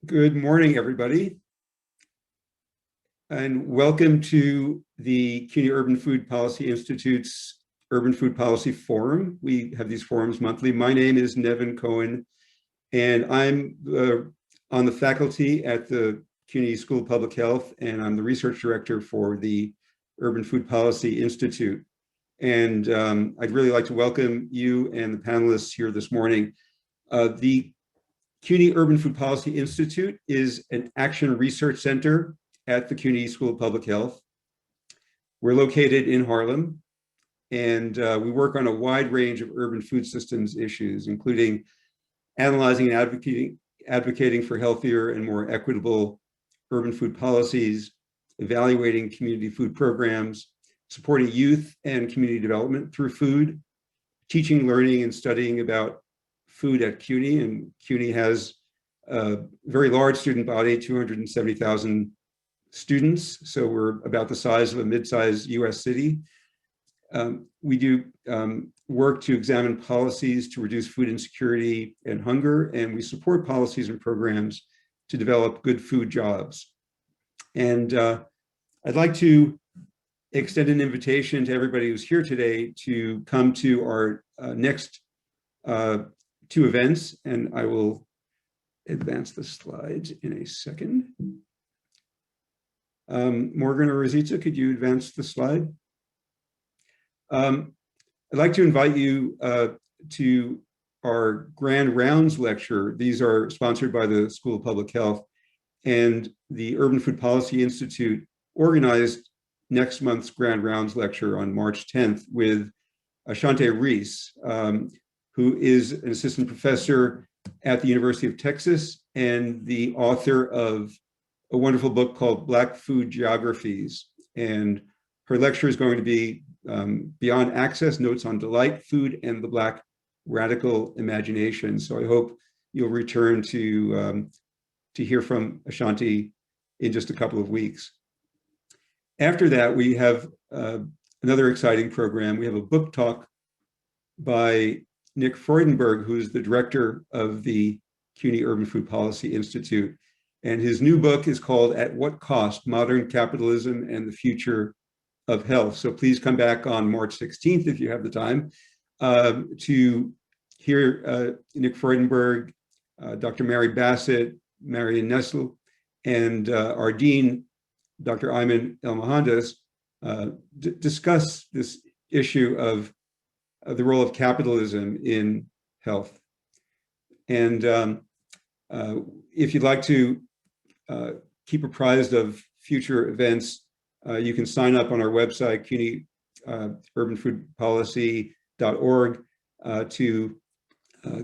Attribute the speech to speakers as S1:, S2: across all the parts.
S1: Good morning, everybody, and welcome to the CUNY Urban Food Policy Institute's Urban Food Policy Forum. We have these forums monthly. My name is Nevin Cohen, and I'm on the faculty at the CUNY School of Public Health, and I'm the research director for the Urban Food Policy Institute. And I'd really like to welcome you and the panelists here this morning. The CUNY Urban Food Policy Institute is an action research center at the CUNY School of Public Health. We're located in Harlem, and we work on a wide range of urban food systems issues, including analyzing and advocating for healthier and more equitable urban food policies, evaluating community food programs, supporting youth and community development through food, teaching, learning, and studying about food at CUNY, and CUNY has a very large student body, 270,000 students, so we're about the size of a mid-sized US city. We do work to examine policies to reduce food insecurity and hunger, and we support policies and programs to develop good food jobs. And I'd like to extend an invitation to everybody who's here today to come to our next two events, and I will advance the slides in a second. Morgan or Rosita, could you advance the slide? I'd like to invite you to our Grand Rounds lecture. These are sponsored by the School of Public Health, and the Urban Food Policy Institute organized next month's Grand Rounds lecture on March 10th with Ashante Reese, who is an assistant professor at the University of Texas and the author of a wonderful book called Black Food Geographies. And her lecture is going to be Beyond Access, Notes on Delight, Food, and the Black Radical Imagination. So I hope you'll return to hear from Ashanti in just a couple of weeks. After that, we have another exciting program. We have a book talk by Nick Freudenberg, who's the director of the CUNY Urban Food Policy Institute. And his new book is called At What Cost? Modern Capitalism and the Future of Health. So please come back on March 16th if you have the time to hear Nick Freudenberg, Dr. Mary Bassett, Marion Nessel, and our dean, Dr. Ayman El-Mohandes, discuss this issue of the role of capitalism in health. And if you'd like to keep apprised of future events, you can sign up on our website, cunyurbanfoodpolicy.org, to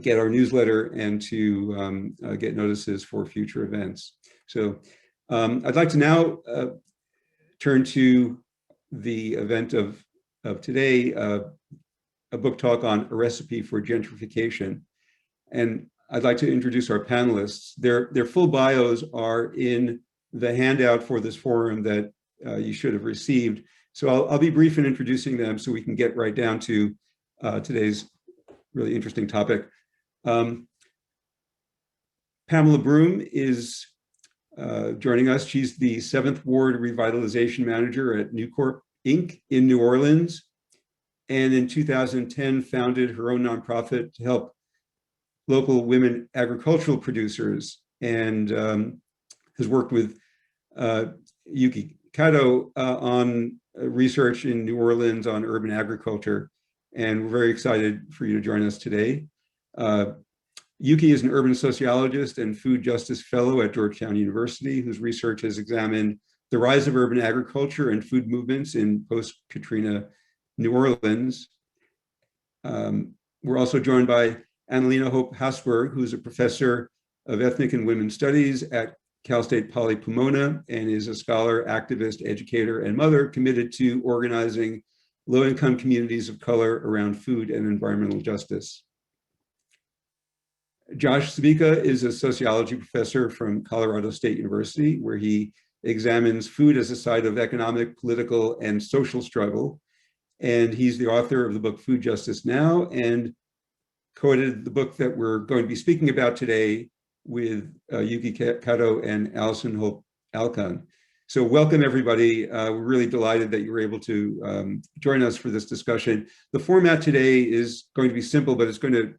S1: get our newsletter and to get notices for future events. So I'd like to now turn to the event of today, a book talk on a recipe for gentrification. And I'd like to introduce our panelists. Their full bios are in the handout for this forum that you should have received. So I'll be brief in introducing them so we can get right down to today's really interesting topic. Pamela Broom is joining us. She's the 7th Ward Revitalization Manager at Newcorp Inc. in New Orleans, and in 2010 founded her own nonprofit to help local women agricultural producers, and has worked with Yuki Kato on research in New Orleans on urban agriculture. And we're very excited for you to join us today. Yuki is an urban sociologist and food justice fellow at Georgetown University, whose research has examined the rise of urban agriculture and food movements in post-Katrina New Orleans. We're also joined by Annalena Hope Hasberg, who's a professor of ethnic and women's studies at Cal State Poly Pomona and is a scholar, activist, educator, and mother committed to organizing low-income communities of color around food and environmental justice. Josh Sabika is a sociology professor from Colorado State University, where he examines food as a site of economic, political, and social struggle. And he's the author of the book Food Justice Now, and co-edited the book that we're going to be speaking about today with Yuki Kato and Allison Hope Alcon. So welcome everybody. We're really delighted that you were able to join us for this discussion. The format today is going to be simple, but it's going to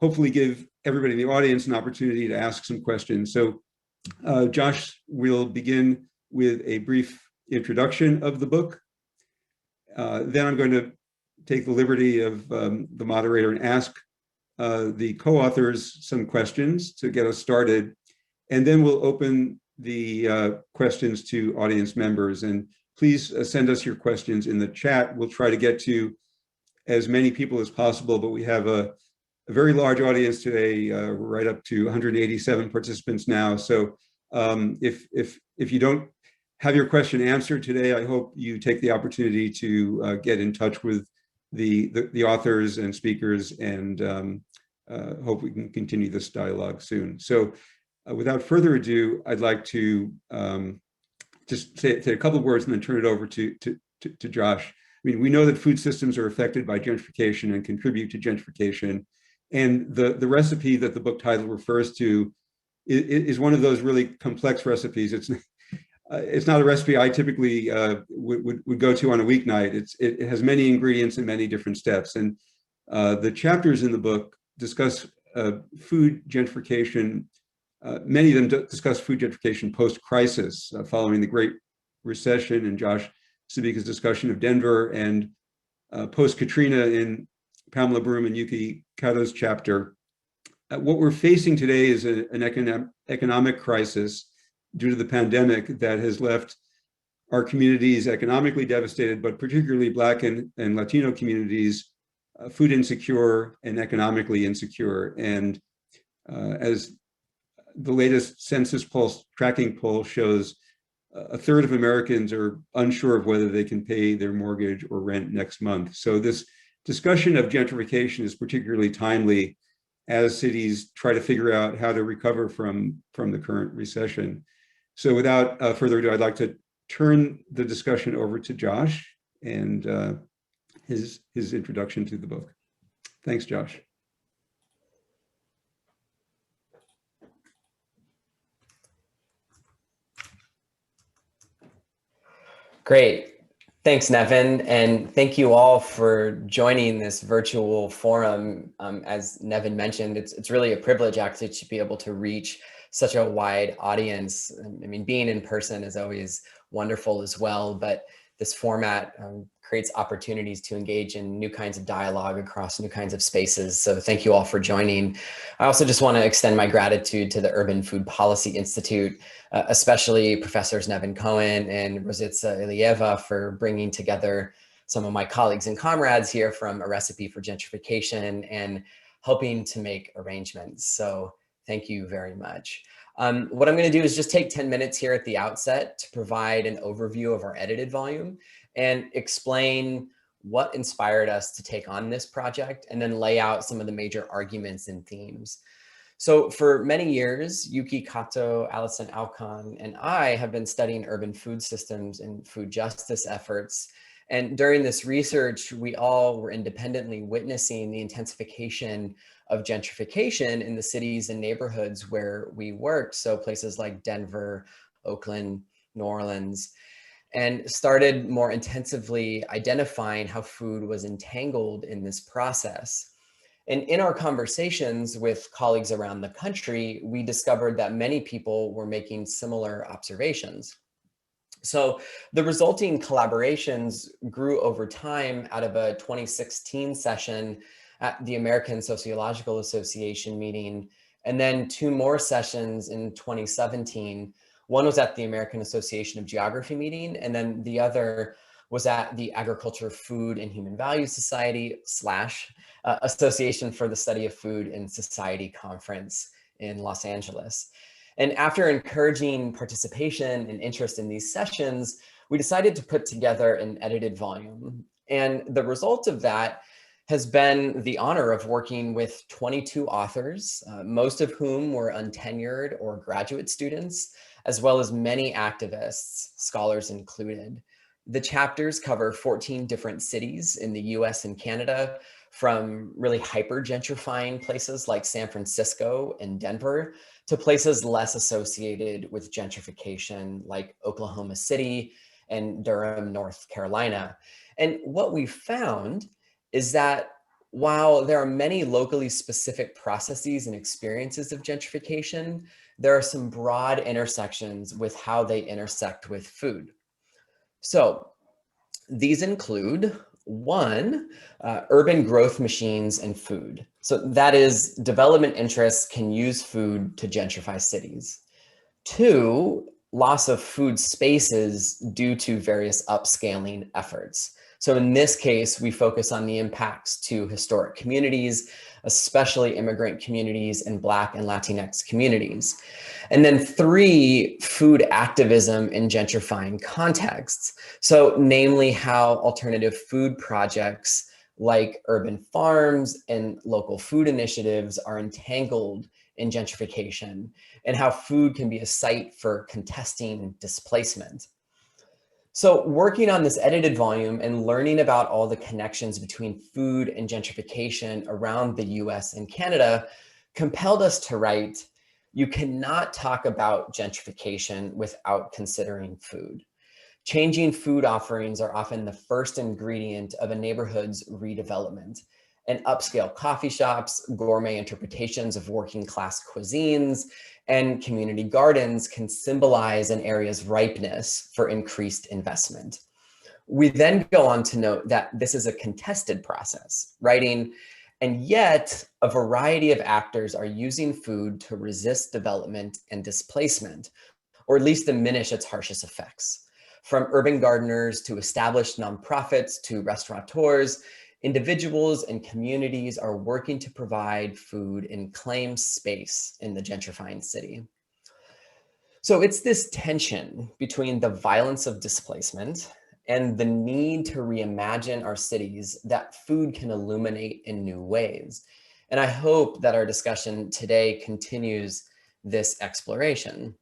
S1: hopefully give everybody in the audience an opportunity to ask some questions. So Josh will begin with a brief introduction of the book. Then I'm going to take the liberty of the moderator and ask the co-authors some questions to get us started. And then we'll open the questions to audience members. And please send us your questions in the chat. We'll try to get to as many people as possible, but we have a very large audience today. We're right up to 187 participants now. So if you don't have your question answered today, I hope you take the opportunity to get in touch with the authors and speakers, and hope we can continue this dialogue soon. So without further ado, I'd like to just say a couple of words and then turn it over to Josh. I mean, we know that food systems are affected by gentrification and contribute to gentrification. And the recipe that the book title refers to is one of those really complex recipes. It's not a recipe I typically would go to on a weeknight. It has many ingredients and many different steps. And the chapters in the book discuss food gentrification. Many of them discuss food gentrification post-crisis, following the Great Recession and Josh Sabika's discussion of Denver, and post-Katrina in Pamela Broom and Yuki Kato's chapter. What we're facing today is an economic crisis due to the pandemic that has left our communities economically devastated, but particularly Black and Latino communities food insecure and economically insecure. And as the latest census pulse tracking poll shows, a third of Americans are unsure of whether they can pay their mortgage or rent next month. So this discussion of gentrification is particularly timely as cities try to figure out how to recover from the current recession. So without further ado, I'd like to turn the discussion over to Josh and his introduction to the book. Thanks, Josh.
S2: Great. Thanks, Nevin. And thank you all for joining this virtual forum. As Nevin mentioned, it's really a privilege actually to be able to reach such a wide audience. I mean, being in person is always wonderful as well, but this format creates opportunities to engage in new kinds of dialogue across new kinds of spaces. So thank you all for joining. I also just want to extend my gratitude to the Urban Food Policy Institute, especially Professors Nevin Cohen and Rositsa Ilieva for bringing together some of my colleagues and comrades here from A Recipe for Gentrification and helping to make arrangements. So thank you very much. What I'm going to do is just take 10 minutes here at the outset to provide an overview of our edited volume and explain what inspired us to take on this project, and then lay out some of the major arguments and themes. So for many years, Yuki Kato, Allison Alcon, and I have been studying urban food systems and food justice efforts. And during this research, we all were independently witnessing the intensification of gentrification in the cities and neighborhoods where we worked. So places like Denver, Oakland, New Orleans, and started more intensively identifying how food was entangled in this process. And in our conversations with colleagues around the country, we discovered that many people were making similar observations. So the resulting collaborations grew over time out of a 2016 session at the American Sociological Association meeting, and then 2 more sessions in 2017. One was at the American Association of Geography meeting, and then the other was at the Agriculture, Food, and Human Values Society / Association for the Study of Food and Society conference in Los Angeles. And after encouraging participation and interest in these sessions, we decided to put together an edited volume. And the result of that has been the honor of working with 22 authors, most of whom were untenured or graduate students, as well as many activists, scholars included. The chapters cover 14 different cities in the US and Canada, from really hyper gentrifying places like San Francisco and Denver to places less associated with gentrification like Oklahoma City and Durham, North Carolina. And what we found is that while there are many locally specific processes and experiences of gentrification, there are some broad intersections with how they intersect with food. So these include one, urban growth machines and food. So that is, development interests can use food to gentrify cities. Two, loss of food spaces due to various upscaling efforts. So in this case, we focus on the impacts to historic communities, especially immigrant communities and Black and Latinx communities. And then three, food activism in gentrifying contexts. So namely how alternative food projects like urban farms and local food initiatives are entangled in gentrification, and how food can be a site for contesting displacement. So working on this edited volume and learning about all the connections between food and gentrification around the US and Canada compelled us to write, you cannot talk about gentrification without considering food. Changing food offerings are often the first ingredient of a neighborhood's redevelopment. And upscale coffee shops, gourmet interpretations of working class cuisines, and community gardens can symbolize an area's ripeness for increased investment. We then go on to note that this is a contested process, writing, and yet a variety of actors are using food to resist development and displacement, or at least diminish its harshest effects. From urban gardeners to established nonprofits to restaurateurs, individuals and communities are working to provide food in claimed space in the gentrifying city. So it's this tension between the violence of displacement and the need to reimagine our cities that food can illuminate in new ways. And I hope that our discussion today continues this exploration.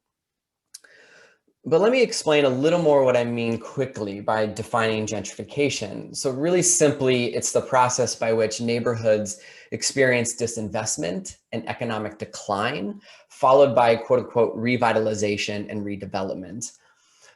S2: But let me explain a little more what I mean quickly by defining gentrification. So really simply, it's the process by which neighborhoods experience disinvestment and economic decline, followed by quote unquote revitalization and redevelopment.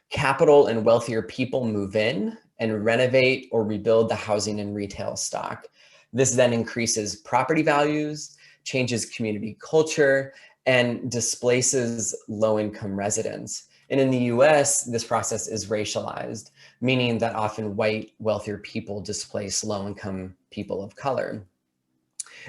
S2: Capital and wealthier people move in and renovate or rebuild the housing and retail stock. This then increases property values, changes community culture, and displaces low-income residents. And in the US, this process is racialized, meaning that often white, wealthier people displace low-income people of color.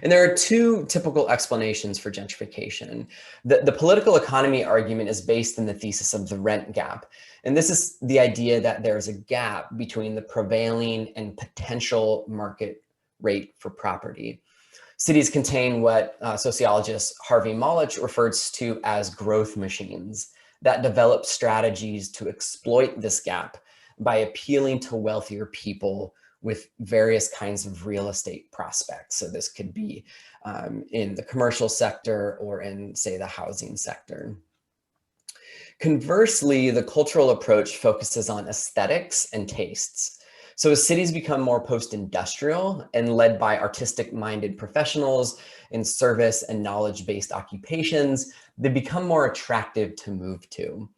S2: And there are two typical explanations for gentrification. The political economy argument is based in the thesis of the rent gap. And this is the idea that there is a gap between the prevailing and potential market rate for property. Cities contain what sociologist Harvey Mollich refers to as growth machines that develop strategies to exploit this gap by appealing to wealthier people with various kinds of real estate prospects. So this could be in the commercial sector or in, say, the housing sector. Conversely, the cultural approach focuses on aesthetics and tastes. So as cities become more post-industrial and led by artistic-minded professionals in service and knowledge-based occupations, they become more attractive to move to.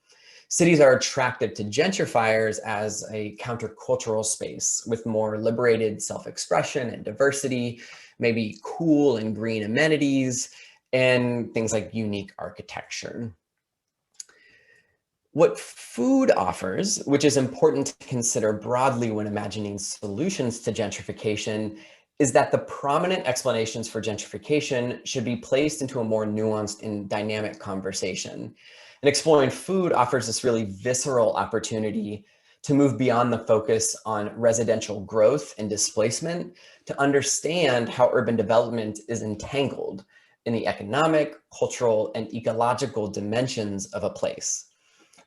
S2: Cities are attractive to gentrifiers as a countercultural space with more liberated self-expression and diversity, maybe cool and green amenities, and things like unique architecture. What food offers, which is important to consider broadly when imagining solutions to gentrification, is that the prominent explanations for gentrification should be placed into a more nuanced and dynamic conversation. And exploring food offers this really visceral opportunity to move beyond the focus on residential growth and displacement to understand how urban development is entangled in the economic, cultural, and ecological dimensions of a place.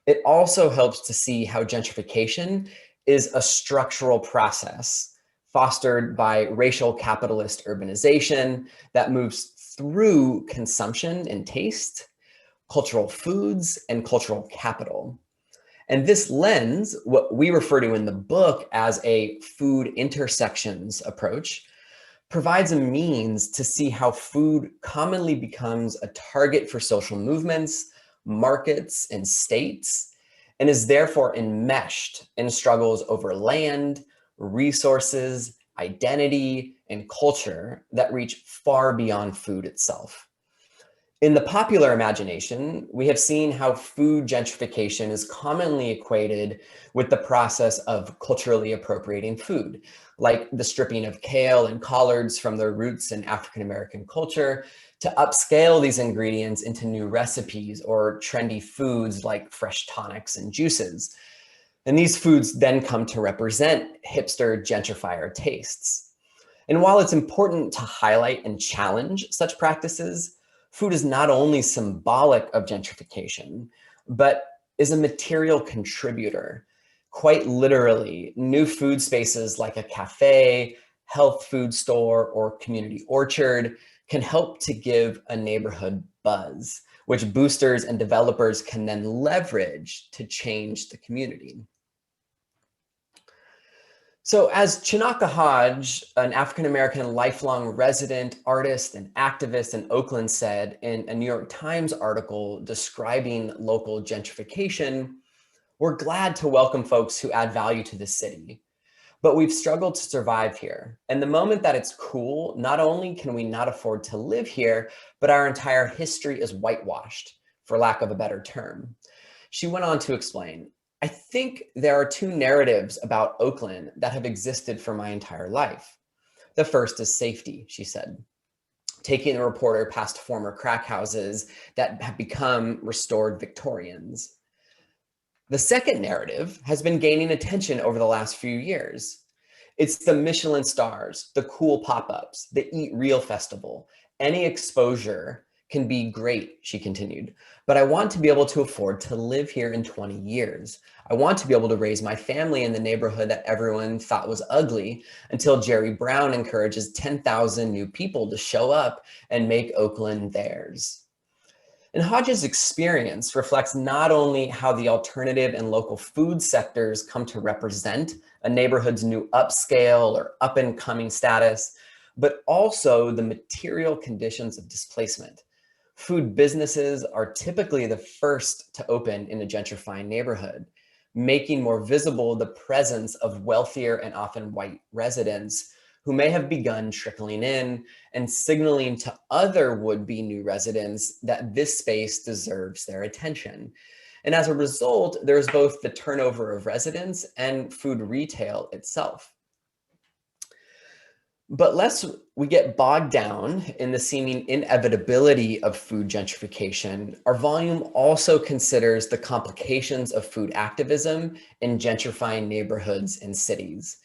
S2: It also helps to see how gentrification is a structural process fostered by racial capitalist urbanization that moves through consumption and taste, cultural foods, and cultural capital. And this lens, what we refer to in the book as a food intersections approach, provides a means to see how food commonly becomes a target for social movements, markets, and states, and is therefore enmeshed in struggles over land, resources, identity, and culture that reach far beyond food itself. In the popular imagination, we have seen how food gentrification is commonly equated with the process of culturally appropriating food, like the stripping of kale and collards from their roots in African American culture to upscale these ingredients into new recipes or trendy foods like fresh tonics and juices. And these foods then come to represent hipster gentrifier tastes. And while it's important to highlight and challenge such practices, food is not only symbolic of gentrification, but is a material contributor. Quite literally, new food spaces like a cafe, health food store, or community orchard can help to give a neighborhood buzz, which boosters and developers can then leverage to change the community. So as Chinaka Hodge, an African-American lifelong resident, artist, and activist in Oakland said in a New York Times article describing local gentrification, we're glad to welcome folks who add value to the city, but we've struggled to survive here. And the moment that it's cool, not only can we not afford to live here, but our entire history is whitewashed, for lack of a better term. She went on to explain, I think there are two narratives about Oakland that have existed for my entire life. The first is safety, she said, taking the reporter past former crack houses that have become restored Victorians. The second narrative has been gaining attention over the last few years. It's the Michelin stars, the cool pop-ups, the Eat Real Festival. Any exposure can be great, she continued, but I want to be able to afford to live here in 20 years. I want to be able to raise my family in the neighborhood that everyone thought was ugly until Jerry Brown encourages 10,000 new people to show up and make Oakland theirs. And Hodge's experience reflects not only how the alternative and local food sectors come to represent a neighborhood's new upscale or up-and-coming status, but also the material conditions of displacement. Food businesses are typically the first to open in a gentrifying neighborhood, making more visible the presence of wealthier and often white residents who may have begun trickling in and signaling to other would-be new residents that this space deserves their attention. And as a result, there's both the turnover of residents and food retail itself. But lest we get bogged down in the seeming inevitability of food gentrification, our volume also considers the complications of food activism in gentrifying neighborhoods and cities.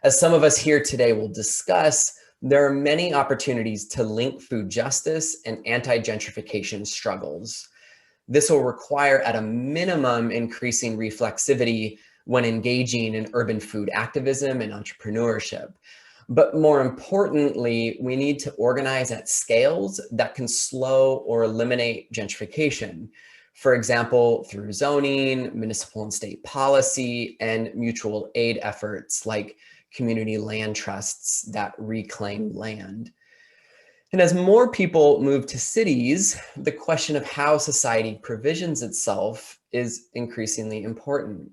S2: As some of us here today will discuss, there are many opportunities to link food justice and anti-gentrification struggles. This will require, at a minimum, increasing reflexivity when engaging in urban food activism and entrepreneurship. But more importantly, we need to organize at scales that can slow or eliminate gentrification. For example, through zoning, municipal and state policy, and mutual aid efforts like community land trusts that reclaim land. And as more people move to cities, the question of how society provisions itself is increasingly important.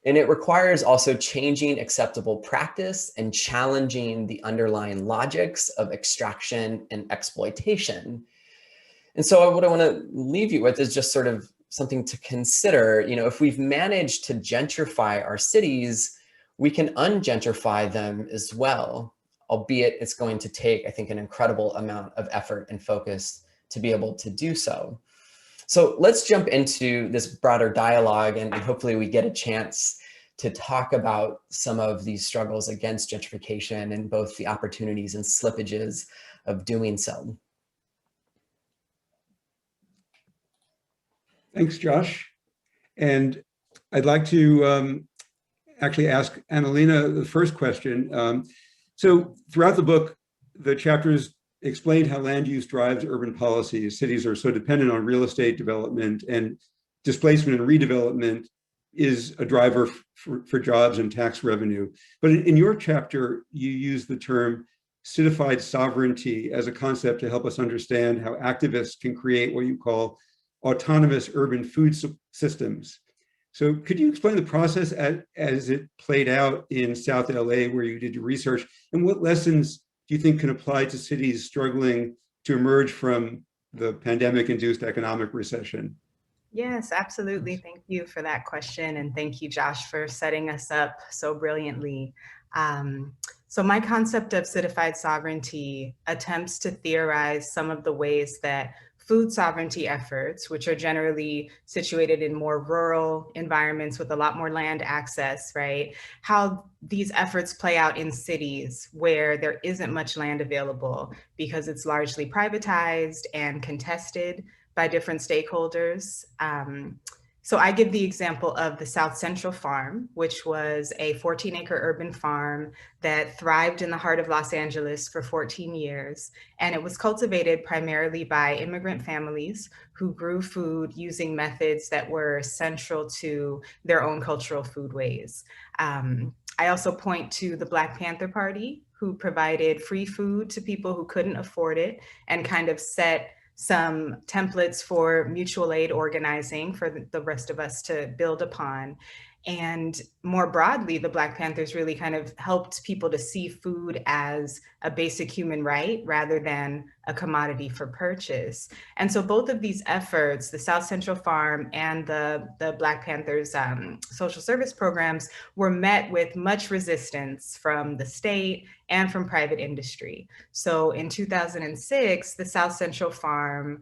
S2: And it requires also changing acceptable practice and challenging the underlying logics of extraction and exploitation. And so what I want to leave you with is just sort of something to consider. You know, if we've managed to gentrify our cities, we can ungentrify them as well, albeit it's going to take, I think, an incredible amount of effort and focus to be able to do so. So let's jump into this broader dialogue, and hopefully we get a chance to talk about some of these struggles against gentrification and both the opportunities and slippages of doing so.
S1: Thanks, Josh. And I'd like to actually ask Annalena the first question. So throughout the book, the chapters explained how land use drives urban policies. Cities are so dependent on real estate development, and displacement and redevelopment is a driver for jobs and tax revenue. But in your chapter, you use the term citified sovereignty as a concept to help us understand how activists can create what you call autonomous urban food systems. So could you explain the process as it played out in South LA where you did your research, and what lessons do you think can apply to cities struggling to emerge from the pandemic-induced economic recession?
S3: Yes, absolutely. Thank you for that question. And thank you, Josh, for setting us up so brilliantly. So my concept of citified sovereignty attempts to theorize some of the ways that food sovereignty efforts, which are generally situated in more rural environments with a lot more land access, right? How these efforts play out in cities where there isn't much land available because it's largely privatized and contested by different stakeholders. So I give the example of the South Central Farm, which was a 14-acre urban farm that thrived in the heart of Los Angeles for 14 years. And it was cultivated primarily by immigrant families who grew food using methods that were central to their own cultural foodways. I also point to the Black Panther Party, who provided free food to people who couldn't afford it and kind of set some templates for mutual aid organizing for the rest of us to build upon. And more broadly, the Black Panthers really kind of helped people to see food as a basic human right rather than a commodity for purchase. And so both of these efforts, the South Central Farm and the Black Panthers social service programs, were met with much resistance from the state and from private industry. So in 2006, the South Central Farm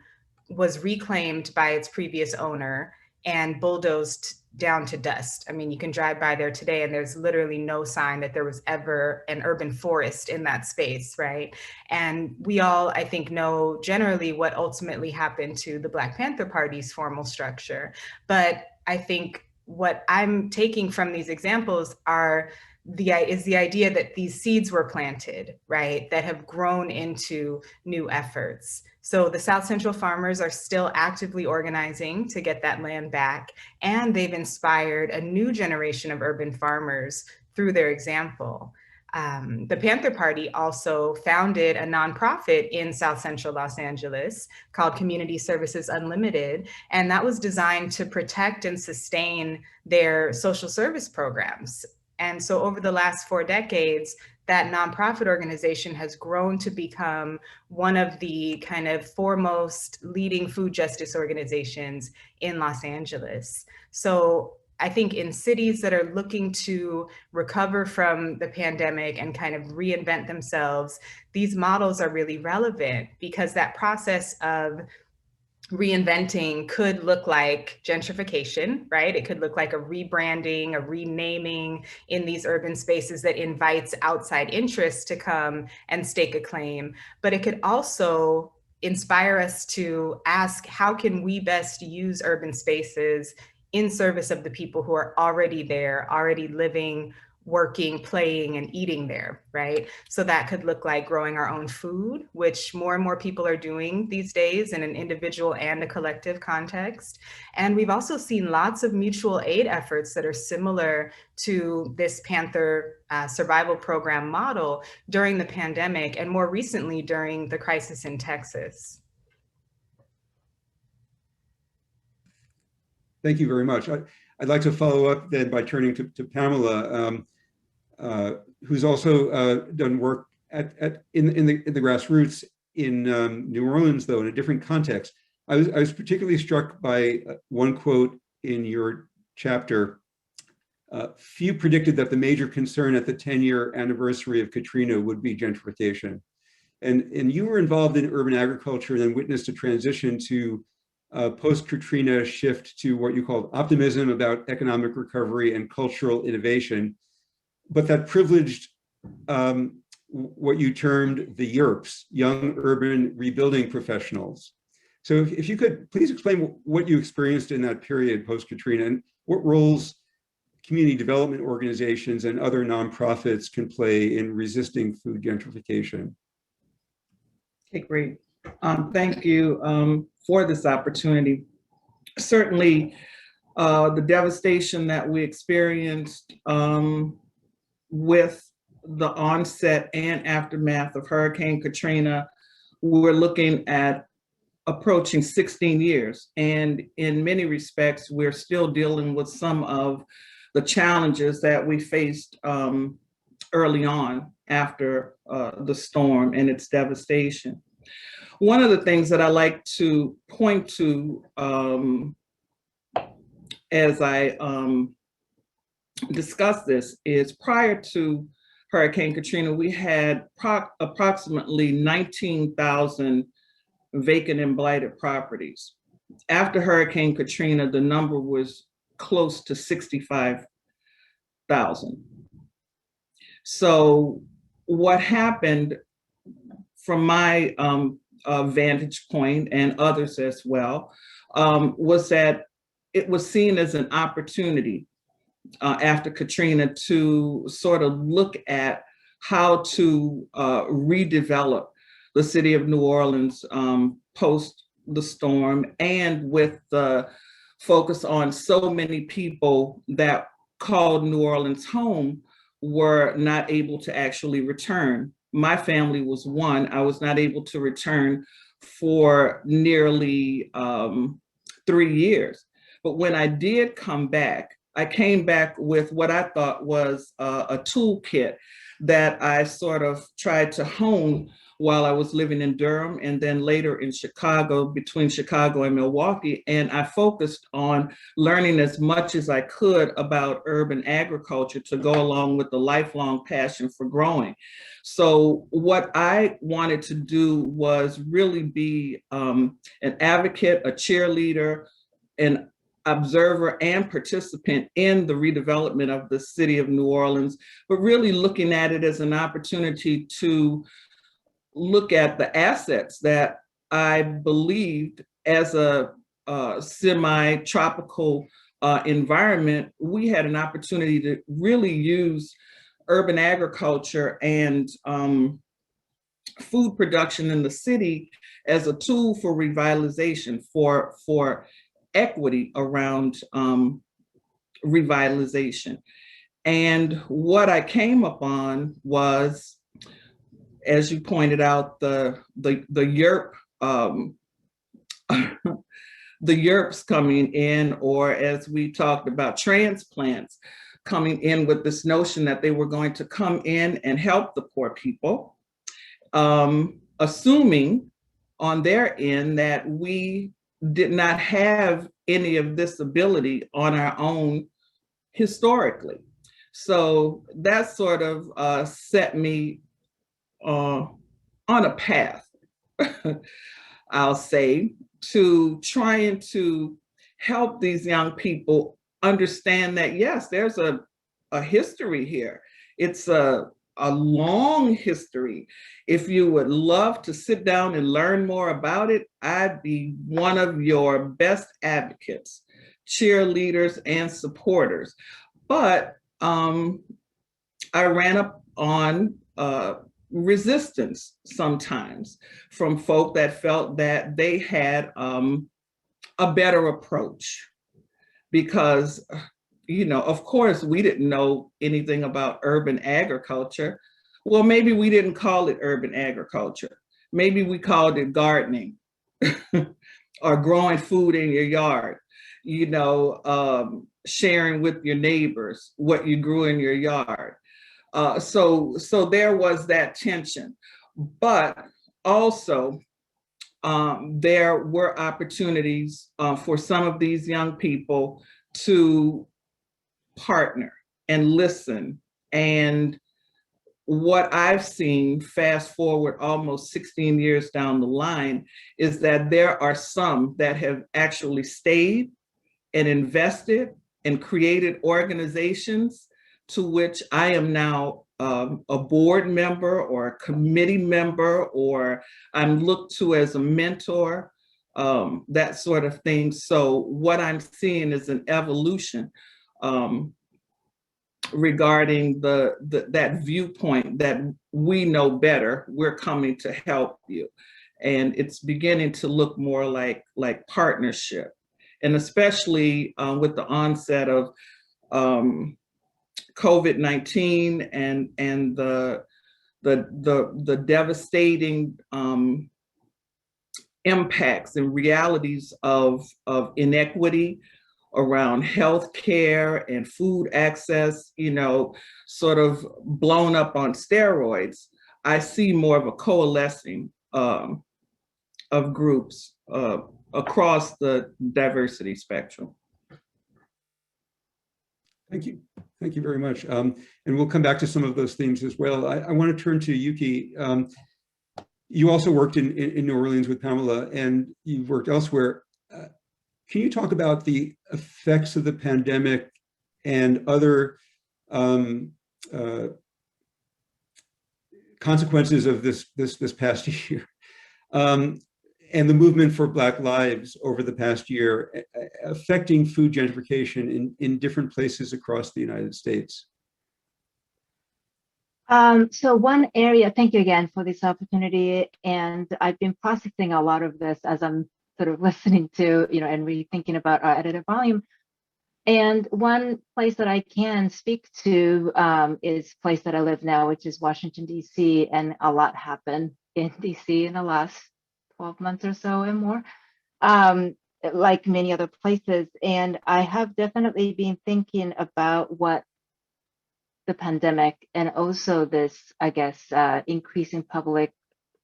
S3: was reclaimed by its previous owner and bulldozed down to dust. I mean, you can drive by there today and there's literally no sign that there was ever an urban forest in that space, right? And we all, I think, know generally what ultimately happened to the Black Panther Party's formal structure. But I think what I'm taking from these examples is the idea that these seeds were planted, right, that have grown into new efforts. So the South Central farmers are still actively organizing to get that land back, and they've inspired a new generation of urban farmers through their example. The Panther Party also founded a nonprofit in South Central Los Angeles called Community Services Unlimited, and that was designed to protect and sustain their social service programs. And so over the last 4 decades, that nonprofit organization has grown to become one of the kind of foremost leading food justice organizations in Los Angeles. So I think in cities that are looking to recover from the pandemic and kind of reinvent themselves, these models are really relevant because that process of reinventing could look like gentrification, right? It could look like a rebranding, a renaming in these urban spaces that invites outside interests to come and stake a claim. But it could also inspire us to ask, how can we best use urban spaces in service of the people who are already there, already living, working, playing, and eating there, right? So that could look like growing our own food, which more and more people are doing these days in an individual and a collective context. And we've also seen lots of mutual aid efforts that are similar to this Panther survival program model during the pandemic, and more recently during the crisis in Texas.
S1: Thank you very much. I'd like to follow up then by turning to Pamela, who's also done work in the grassroots in New Orleans, though in a different context. I was particularly struck by one quote in your chapter. Few predicted that the major concern at the 10-year anniversary of Katrina would be gentrification. And you were involved in urban agriculture and then witnessed a transition to post-Katrina shift to what you called optimism about economic recovery and cultural innovation, but that privileged what you termed the YURPs, young urban rebuilding professionals. So if you could please explain what you experienced in that period post-Katrina and what roles community development organizations and other nonprofits can play in resisting food gentrification.
S4: Okay, great. Thank you for this opportunity. Certainly, the devastation that we experienced with the onset and aftermath of Hurricane Katrina, we're looking at approaching 16 years. And in many respects, we're still dealing with some of the challenges that we faced early on after the storm and its devastation. One of the things that I like to point to as I discuss this is, prior to Hurricane Katrina, we had approximately 19,000 vacant and blighted properties. After Hurricane Katrina, the number was close to 65,000. So what happened from my vantage point, and others as well, was that it was seen as an opportunity after Katrina to sort of look at how to redevelop the city of New Orleans post the storm, and with the focus on so many people that called New Orleans home were not able to actually return. My family was one. I was not able to return for nearly 3 years. But when I did come back, I came back with what I thought was a toolkit that I sort of tried to hone while I was living in Durham, and then later in Chicago, between Chicago and Milwaukee. And I focused on learning as much as I could about urban agriculture to go along with the lifelong passion for growing. So what I wanted to do was really be an advocate, a cheerleader, an observer and participant in the redevelopment of the city of New Orleans, but really looking at it as an opportunity to look at the assets that I believed, as a semi-tropical environment, we had an opportunity to really use urban agriculture and food production in the city as a tool for revitalization, for equity around revitalization. And what I came upon was, as you pointed out, the YERP, the YERPs coming in, or as we talked about, transplants coming in with this notion that they were going to come in and help the poor people, assuming on their end that we did not have any of this ability on our own historically. So that sort of set me on a path, I'll say, to trying to help these young people understand that, yes, there's a history here. It's a long history. If you would love to sit down and learn more about it, I'd be one of your best advocates, cheerleaders, and supporters. But I ran up on resistance sometimes from folk that felt that they had a better approach, because, you know, of course, we didn't know anything about urban agriculture. Well, maybe we didn't call it urban agriculture. Maybe we called it gardening or growing food in your yard, you know, sharing with your neighbors what you grew in your yard. So there was that tension, but also there were opportunities for some of these young people to partner and listen. And what I've seen, fast forward almost 16 years down the line, is that there are some that have actually stayed and invested and created organizations to which I am now a board member or a committee member, or I'm looked to as a mentor, that sort of thing. So what I'm seeing is an evolution regarding that viewpoint that we know better, we're coming to help you. And it's beginning to look more like partnership. And especially with the onset of COVID-19 and the devastating impacts and realities of inequity around healthcare and food access, sort of blown up on steroids, I see more of a coalescing of groups across the diversity spectrum.
S1: Thank you. Thank you very much. And we'll come back to some of those themes as well. I want to turn to Yuki. You also worked in New Orleans with Pamela, and you've worked elsewhere. Can you talk about the effects of the pandemic and other consequences of this past year, and the movement for Black lives over the past year affecting food gentrification in different places across the United States?
S5: So one area, thank you again for this opportunity. And I've been processing a lot of this as I'm sort of listening to, and rethinking about our edited volume. And one place that I can speak to is a place that I live now, which is Washington, D.C. And a lot happened in D.C. in the last 12 months or so and more, like many other places. And I have definitely been thinking about what the pandemic and also this, I guess, increasing public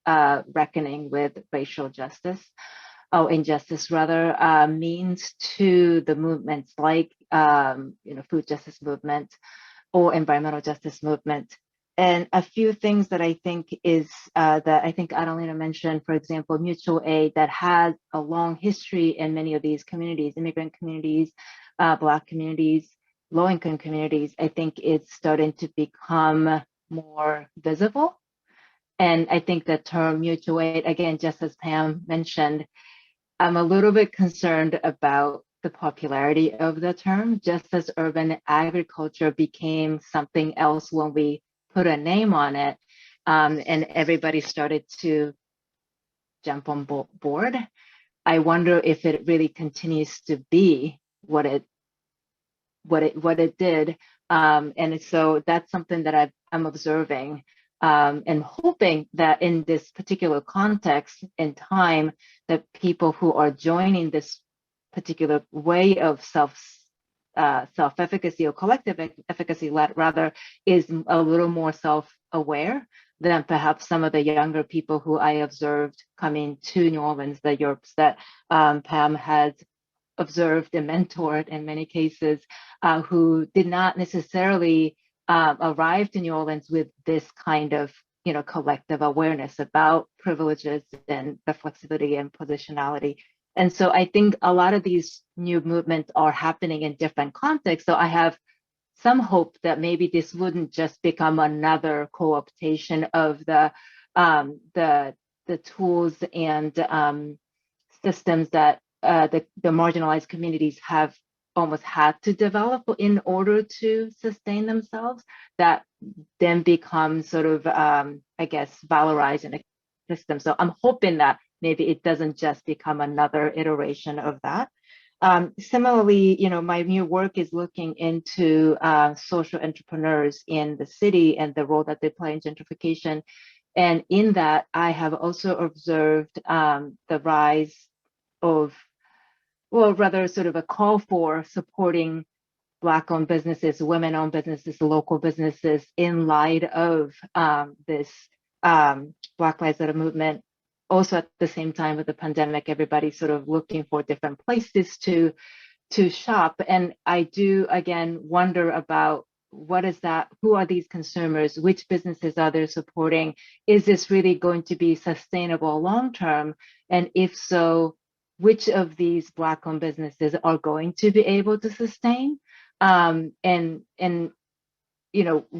S5: reckoning with racial justice, injustice rather, means to the movements like, food justice movement or environmental justice movement. And a few things that I think is that I think Adelina mentioned, for example, mutual aid that has a long history in many of these communities, immigrant communities, Black communities, low-income communities. I think it's starting to become more visible. And I think the term mutual aid, again, just as Pam mentioned, I'm a little bit concerned about the popularity of the term, just as urban agriculture became something else when we put a name on it, and everybody started to jump on board. I wonder if it really continues to be what it did, and so that's something that I'm observing, and hoping that in this particular context and time, that people who are joining this particular way of self-efficacy or collective efficacy rather is a little more self-aware than perhaps some of the younger people who I observed coming to New Orleans, the Europe's that Pam has observed and mentored in many cases, who did not necessarily arrive to New Orleans with this kind of collective awareness about privileges and the flexibility and positionality. And so I think a lot of these new movements are happening in different contexts. So I have some hope that maybe this wouldn't just become another co-optation of the tools and systems that the marginalized communities have almost had to develop in order to sustain themselves, that then become sort of, I guess, valorized in a system. So I'm hoping that maybe it doesn't just become another iteration of that. Similarly, my new work is looking into social entrepreneurs in the city and the role that they play in gentrification. And in that, I have also observed the rise of, well, rather sort of a call for supporting Black-owned businesses, women-owned businesses, local businesses in light of this Black Lives Matter movement. Also at the same time with the pandemic, everybody's sort of looking for different places to shop. And I do, again, wonder about what is that, who are these consumers, which businesses are they supporting? Is this really going to be sustainable long-term? And if so, which of these Black-owned businesses are going to be able to sustain? And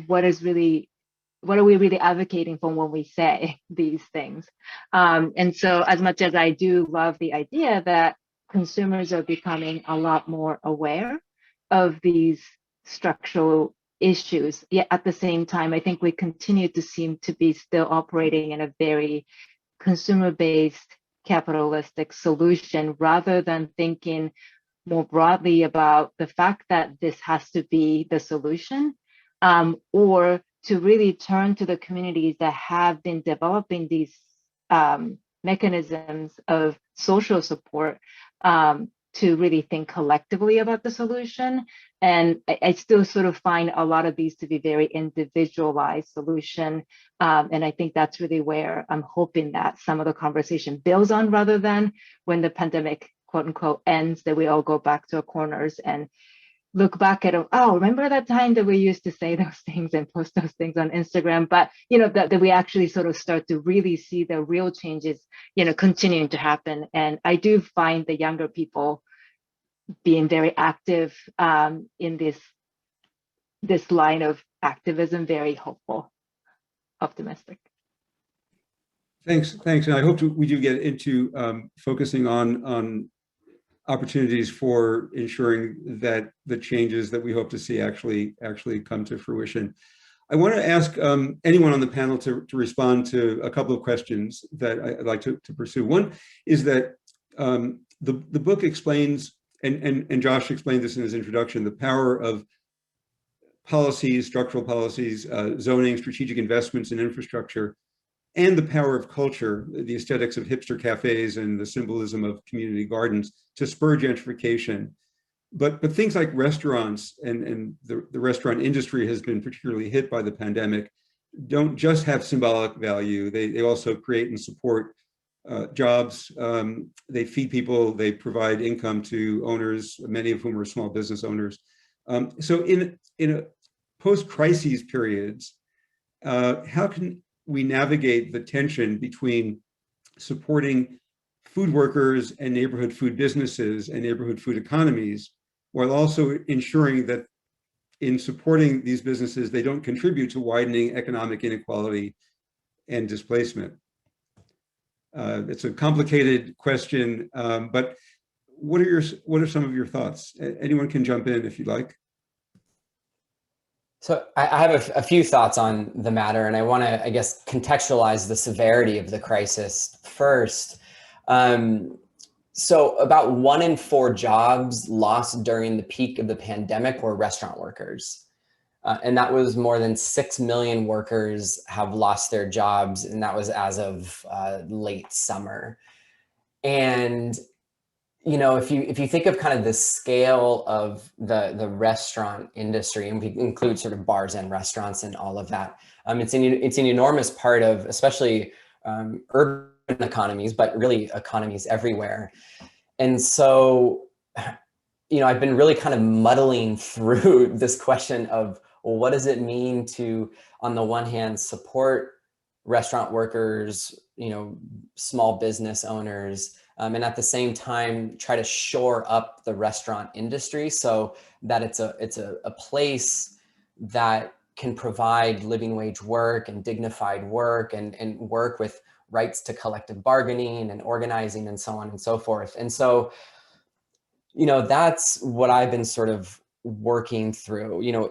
S5: what are we really advocating for when we say these things? And so as much as I do love the idea that consumers are becoming a lot more aware of these structural issues, yet at the same time, I think we continue to seem to be still operating in a very consumer-based capitalistic solution, rather than thinking more broadly about the fact that this has to be the solution. or to really turn to the communities that have been developing these mechanisms of social support to really think collectively about the solution. And I still sort of find a lot of these to be very individualized solution. And I think that's really where I'm hoping that some of the conversation builds on, rather than when the pandemic, quote unquote, ends, that we all go back to our corners and look back at, oh, remember that time that we used to say those things and post those things on Instagram, but that we actually sort of start to really see the real changes, continuing to happen. And I do find the younger people being very active in this line of activism, very hopeful, optimistic.
S1: Thanks. And I hope we do get into focusing on opportunities for ensuring that the changes that we hope to see actually come to fruition. I want to ask anyone on the panel to respond to a couple of questions that I'd like to pursue. One is that the book explains, and Josh explained this in his introduction, the power of policies, structural policies, zoning, strategic investments in infrastructure, and the power of culture, the aesthetics of hipster cafes and the symbolism of community gardens to spur gentrification. But things like restaurants and the restaurant industry has been particularly hit by the pandemic, don't just have symbolic value. They also create and support jobs. They feed people, they provide income to owners, many of whom are small business owners. So in a post-crises periods, how can we navigate the tension between supporting food workers and neighborhood food businesses and neighborhood food economies, while also ensuring that in supporting these businesses, they don't contribute to widening economic inequality and displacement? It's a complicated question, but what are some of your thoughts? Anyone can jump in if you'd like.
S2: So I have a few thoughts on the matter, and I want to, I guess, contextualize the severity of the crisis first. So about 1 in 4 jobs lost during the peak of the pandemic were restaurant workers. And that was more than 6 million workers have lost their jobs, and that was as of late summer. And if you think of kind of the scale of the restaurant industry, and we include sort of bars and restaurants and all of that, it's an enormous part of, especially urban economies, but really economies everywhere. And so, I've been really kind of muddling through this question of, well, what does it mean to, on the one hand, support restaurant workers, small business owners, and at the same time try to shore up the restaurant industry so that it's a place that can provide living wage work and dignified work and work with rights to collective bargaining and organizing and so on and so forth. And so, that's what I've been sort of working through.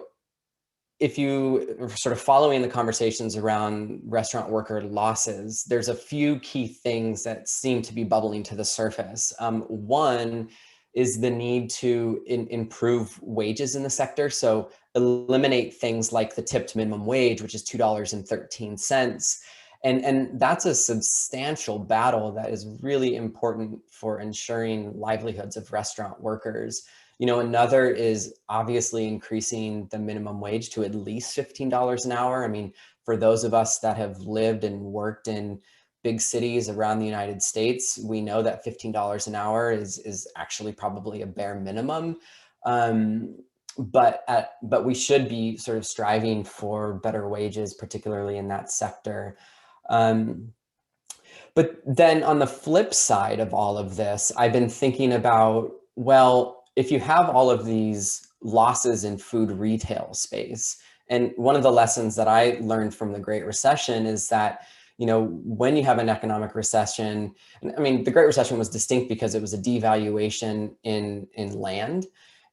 S2: If you are sort of following the conversations around restaurant worker losses, there's a few key things that seem to be bubbling to the surface. One is the need to improve wages in the sector. So eliminate things like the tipped minimum wage, which is $2.13. And that's a substantial battle that is really important for ensuring livelihoods of restaurant workers. Another is obviously increasing the minimum wage to at least $15 an hour. I mean, for those of us that have lived and worked in big cities around the United States, we know that $15 an hour is actually probably a bare minimum. But we should be sort of striving for better wages, particularly in that sector. But then on the flip side of all of this, I've been thinking about, well, if you have all of these losses in food retail space, and one of the lessons that I learned from the Great Recession is that, when you have an economic recession, I mean, the Great Recession was distinct because it was a devaluation in land.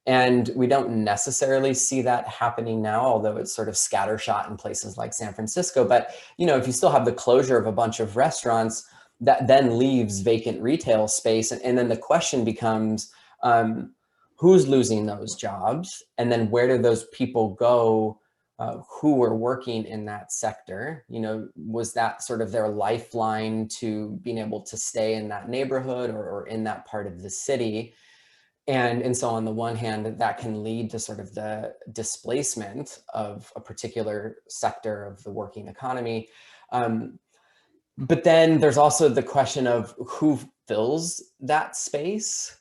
S2: And we don't necessarily see that happening now, although it's sort of scattershot in places like San Francisco. But, if you still have the closure of a bunch of restaurants, that then leaves vacant retail space. And then the question becomes, who's losing those jobs? And then where do those people go who were working in that sector. You know, was that sort of their lifeline to being able to stay in that neighborhood or in that part of the city? And so on the one hand, that can lead to sort of the displacement of a particular sector of the working economy. But then there's also the question of who fills that space.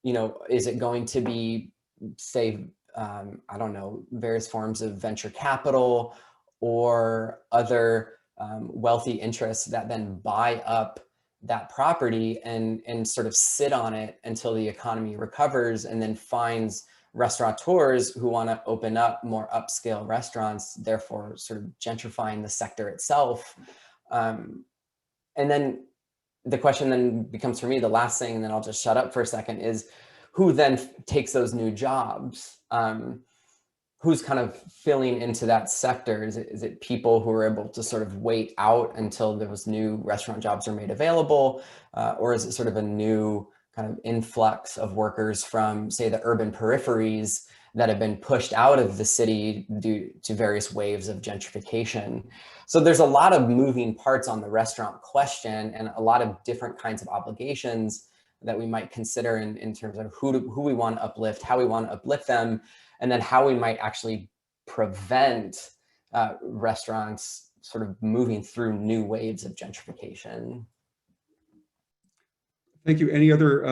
S2: You know, is it going to be, say, I don't know, various forms of venture capital or other wealthy interests that then buy up that property and sort of sit on it until the economy recovers, and then finds restaurateurs who want to open up more upscale restaurants, therefore sort of gentrifying the sector itself. And then the question then becomes for me, the last thing, and then I'll just shut up for a second, is who then takes those new jobs? Who's kind of filling into that sector? Is it people who are able to sort of wait out until those new restaurant jobs are made available? Or is it sort of a new kind of influx of workers from, say, the urban peripheries that have been pushed out of the city due to various waves of gentrification? So there's a lot of moving parts on the restaurant question, and a lot of different kinds of obligations that we might consider in terms of who we want to uplift, how we want to uplift them, and then how we might actually prevent restaurants sort of moving through new waves of gentrification.
S1: Thank you. Any other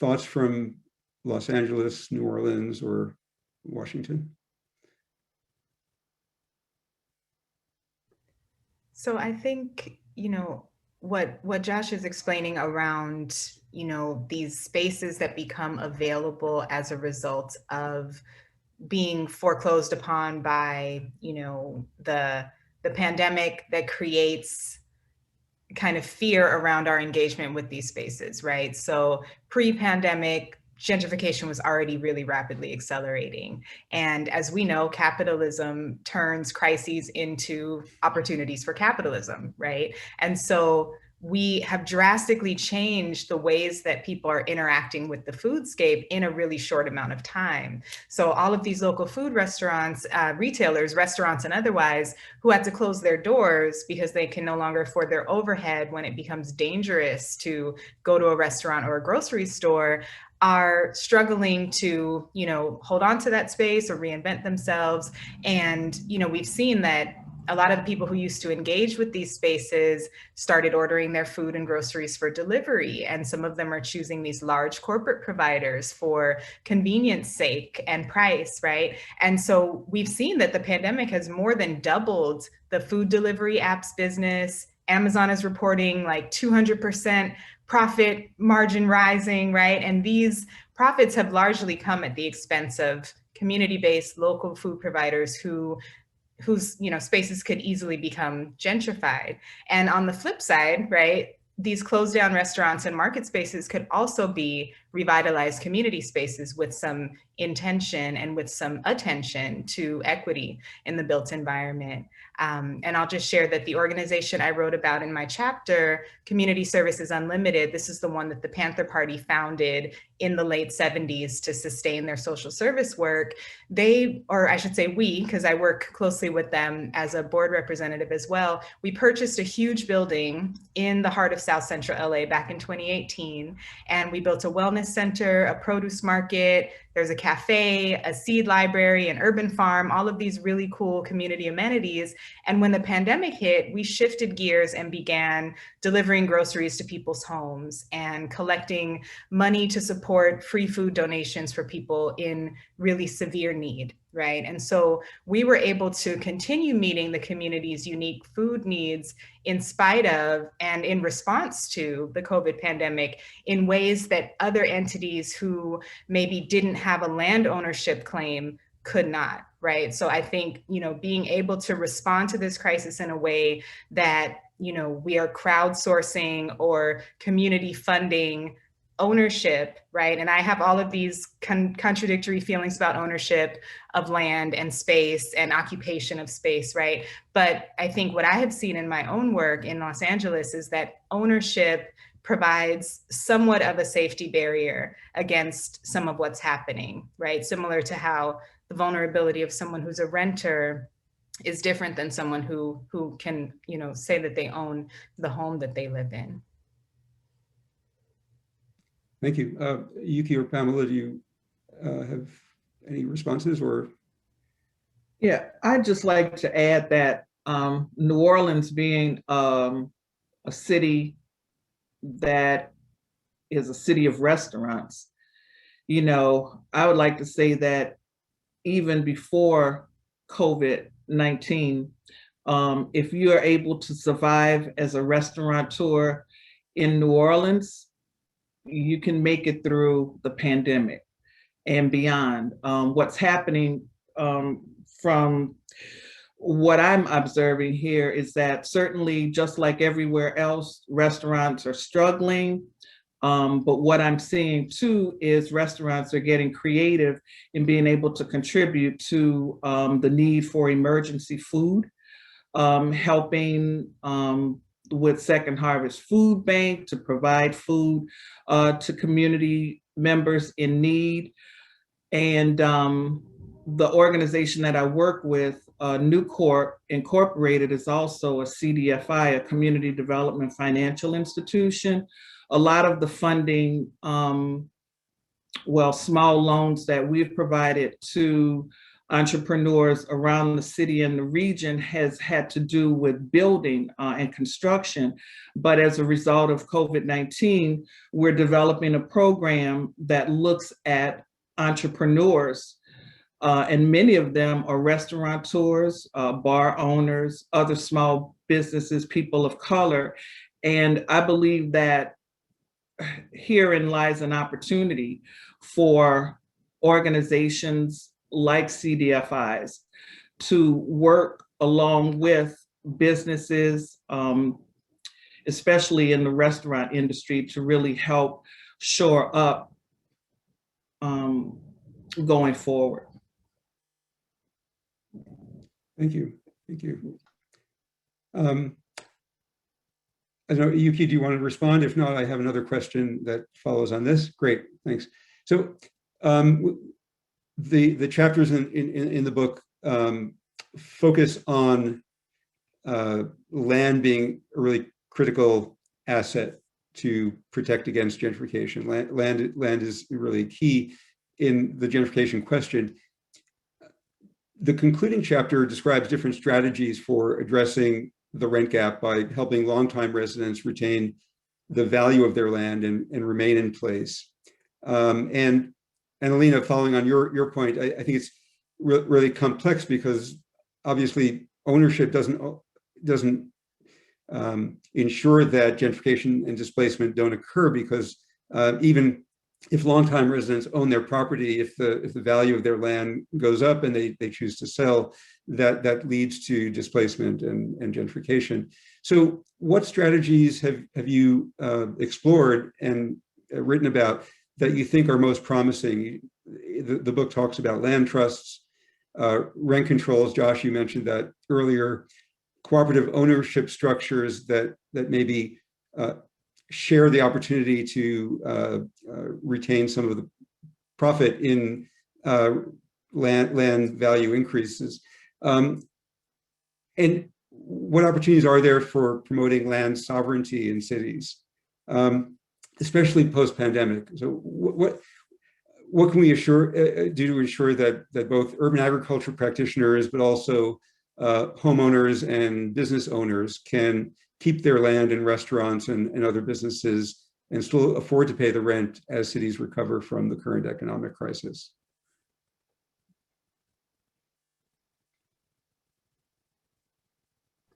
S1: thoughts from Los Angeles, New Orleans, or Washington?
S3: So I think, you know, what Josh is explaining around, you know, these spaces that become available as a result of being foreclosed upon by, you know, the pandemic, that creates kind of fear around our engagement with these spaces, right? So pre-pandemic, gentrification was already really rapidly accelerating. And as we know, capitalism turns crises into opportunities for capitalism, right? And so we have drastically changed the ways that people are interacting with the foodscape in a really short amount of time. So all of these local food restaurants, retailers, restaurants and otherwise, who had to close their doors because they can no longer afford their overhead when it becomes dangerous to go to a restaurant or a grocery store, are struggling to, you know, hold on to that space or reinvent themselves. And, you know, we've seen that a lot of the people who used to engage with these spaces started ordering their food and groceries for delivery. And some of them are choosing these large corporate providers for convenience sake and price, right? And so we've seen that the pandemic has more than doubled the food delivery apps business. Amazon is reporting like 200% profit margin rising, right? And these profits have largely come at the expense of community-based local food providers whose, you know, spaces could easily become gentrified. And on the flip side, right, these closed down restaurants and market spaces could also be revitalized community spaces with some intention and with some attention to equity in the built environment. And I'll just share that the organization I wrote about in my chapter, Community Services Unlimited, this is the one that the Panther Party founded in the late 70s to sustain their social service work. They, or I should say we, because I work closely with them as a board representative as well, we purchased a huge building in the heart of South Central LA back in 2018. And we built a wellness center, a produce market, there's a cafe, a seed library, an urban farm, all of these really cool community amenities. And when the pandemic hit, we shifted gears and began delivering groceries to people's homes and collecting money to support free food donations for people in really severe need, right? And so we were able to continue meeting the community's unique food needs in spite of and in response to the COVID pandemic in ways that other entities who maybe didn't have a land ownership claim could not, right? So I think, you know, being able to respond to this crisis in a way that, you know, we are crowdsourcing or community funding ownership, right? And I have all of these contradictory feelings about ownership of land and space and occupation of space, right? But I think what I have seen in my own work in Los Angeles is that ownership provides somewhat of a safety barrier against some of what's happening, right? Similar to how the vulnerability of someone who's a renter is different than someone who can, say that they own the home that they live in.
S1: Thank you. Yuki or Pamela, do you have any responses or?
S4: Yeah, I'd just like to add that New Orleans being a city that is a city of restaurants, I would like to say that even before COVID-19, if you are able to survive as a restaurateur in New Orleans, you can make it through the pandemic and beyond. What's happening from what I'm observing here is that certainly, just like everywhere else, restaurants are struggling. But what I'm seeing too is restaurants are getting creative in being able to contribute to the need for emergency food, helping with Second Harvest Food Bank to provide food to community members in need. And the organization that I work with, Newcorp Incorporated, is also a CDFI, a Community Development Financial Institution. A lot of the funding, small loans that we've provided to entrepreneurs around the city and the region has had to do with building and construction. But as a result of COVID-19, we're developing a program that looks at entrepreneurs, and many of them are restaurateurs, bar owners, other small businesses, people of color. And I believe that herein lies an opportunity for organizations like CDFIs to work along with businesses, especially in the restaurant industry, to really help shore up going forward.
S1: Thank you. Thank you. I don't know, Yuki, do you want to respond? If not, I have another question that follows on this. Great, thanks. So the chapters in the book focus on land being a really critical asset to protect against gentrification. Land is really key in the gentrification question. The concluding chapter describes different strategies for addressing the rent gap by helping longtime residents retain the value of their land and remain in place. And Alina, following on your point, I think it's really complex because obviously ownership doesn't ensure that gentrification and displacement don't occur, because even if longtime residents own their property, if the value of their land goes up and they choose to sell, that leads to displacement and gentrification. So what strategies have you explored and written about that you think are most promising? The book talks about land trusts, rent controls. Josh, you mentioned that earlier. Cooperative ownership structures that maybe share the opportunity to retain some of the profit in land value increases. And what opportunities are there for promoting land sovereignty in cities, especially post-pandemic? So what can we do to ensure that both urban agriculture practitioners, but also homeowners and business owners can keep their land and restaurants and other businesses and still afford to pay the rent as cities recover from the current economic crisis?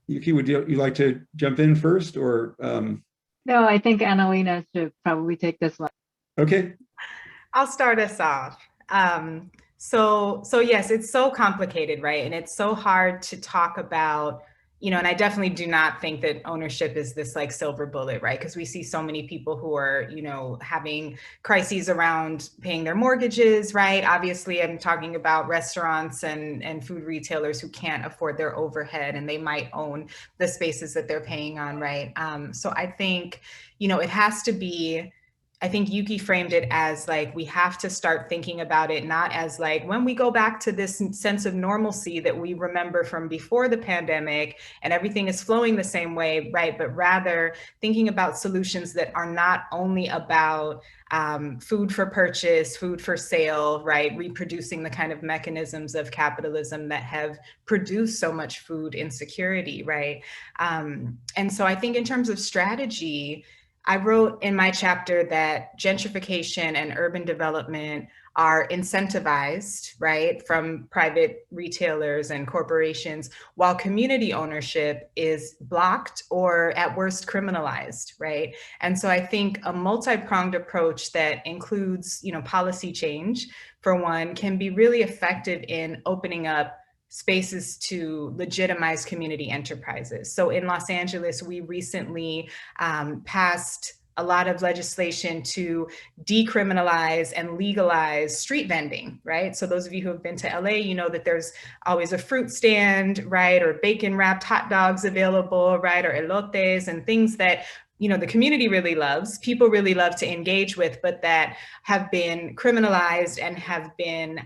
S1: Yuki, would you like to jump in first, or?
S5: No, I think Annalena should probably take this one.
S3: Okay. I'll start us off. So yes, it's so complicated, right? And it's so hard to talk about, and I definitely do not think that ownership is this like silver bullet, right? Because we see so many people who are, having crises around paying their mortgages, right? Obviously, I'm talking about restaurants and food retailers who can't afford their overhead, and they might own the spaces that they're paying on, right? So I think, it has to be, I think Yuki framed it as like, we have to start thinking about it, not as like, when we go back to this sense of normalcy that we remember from before the pandemic and everything is flowing the same way, right? But rather thinking about solutions that are not only about food for purchase, food for sale, right? Reproducing the kind of mechanisms of capitalism that have produced so much food insecurity, right? And so I think in terms of strategy, I wrote in my chapter that gentrification and urban development are incentivized, right, from private retailers and corporations, while community ownership is blocked or at worst criminalized, right? And so I think a multi-pronged approach that includes, policy change, for one, can be really effective in opening up spaces to legitimize community enterprises. So in Los Angeles, we recently passed a lot of legislation to decriminalize and legalize street vending, right? So those of you who have been to LA, you know that there's always a fruit stand, right? Or bacon wrapped hot dogs available, right? Or elotes and things that the community really loves, people really love to engage with, but that have been criminalized and have been,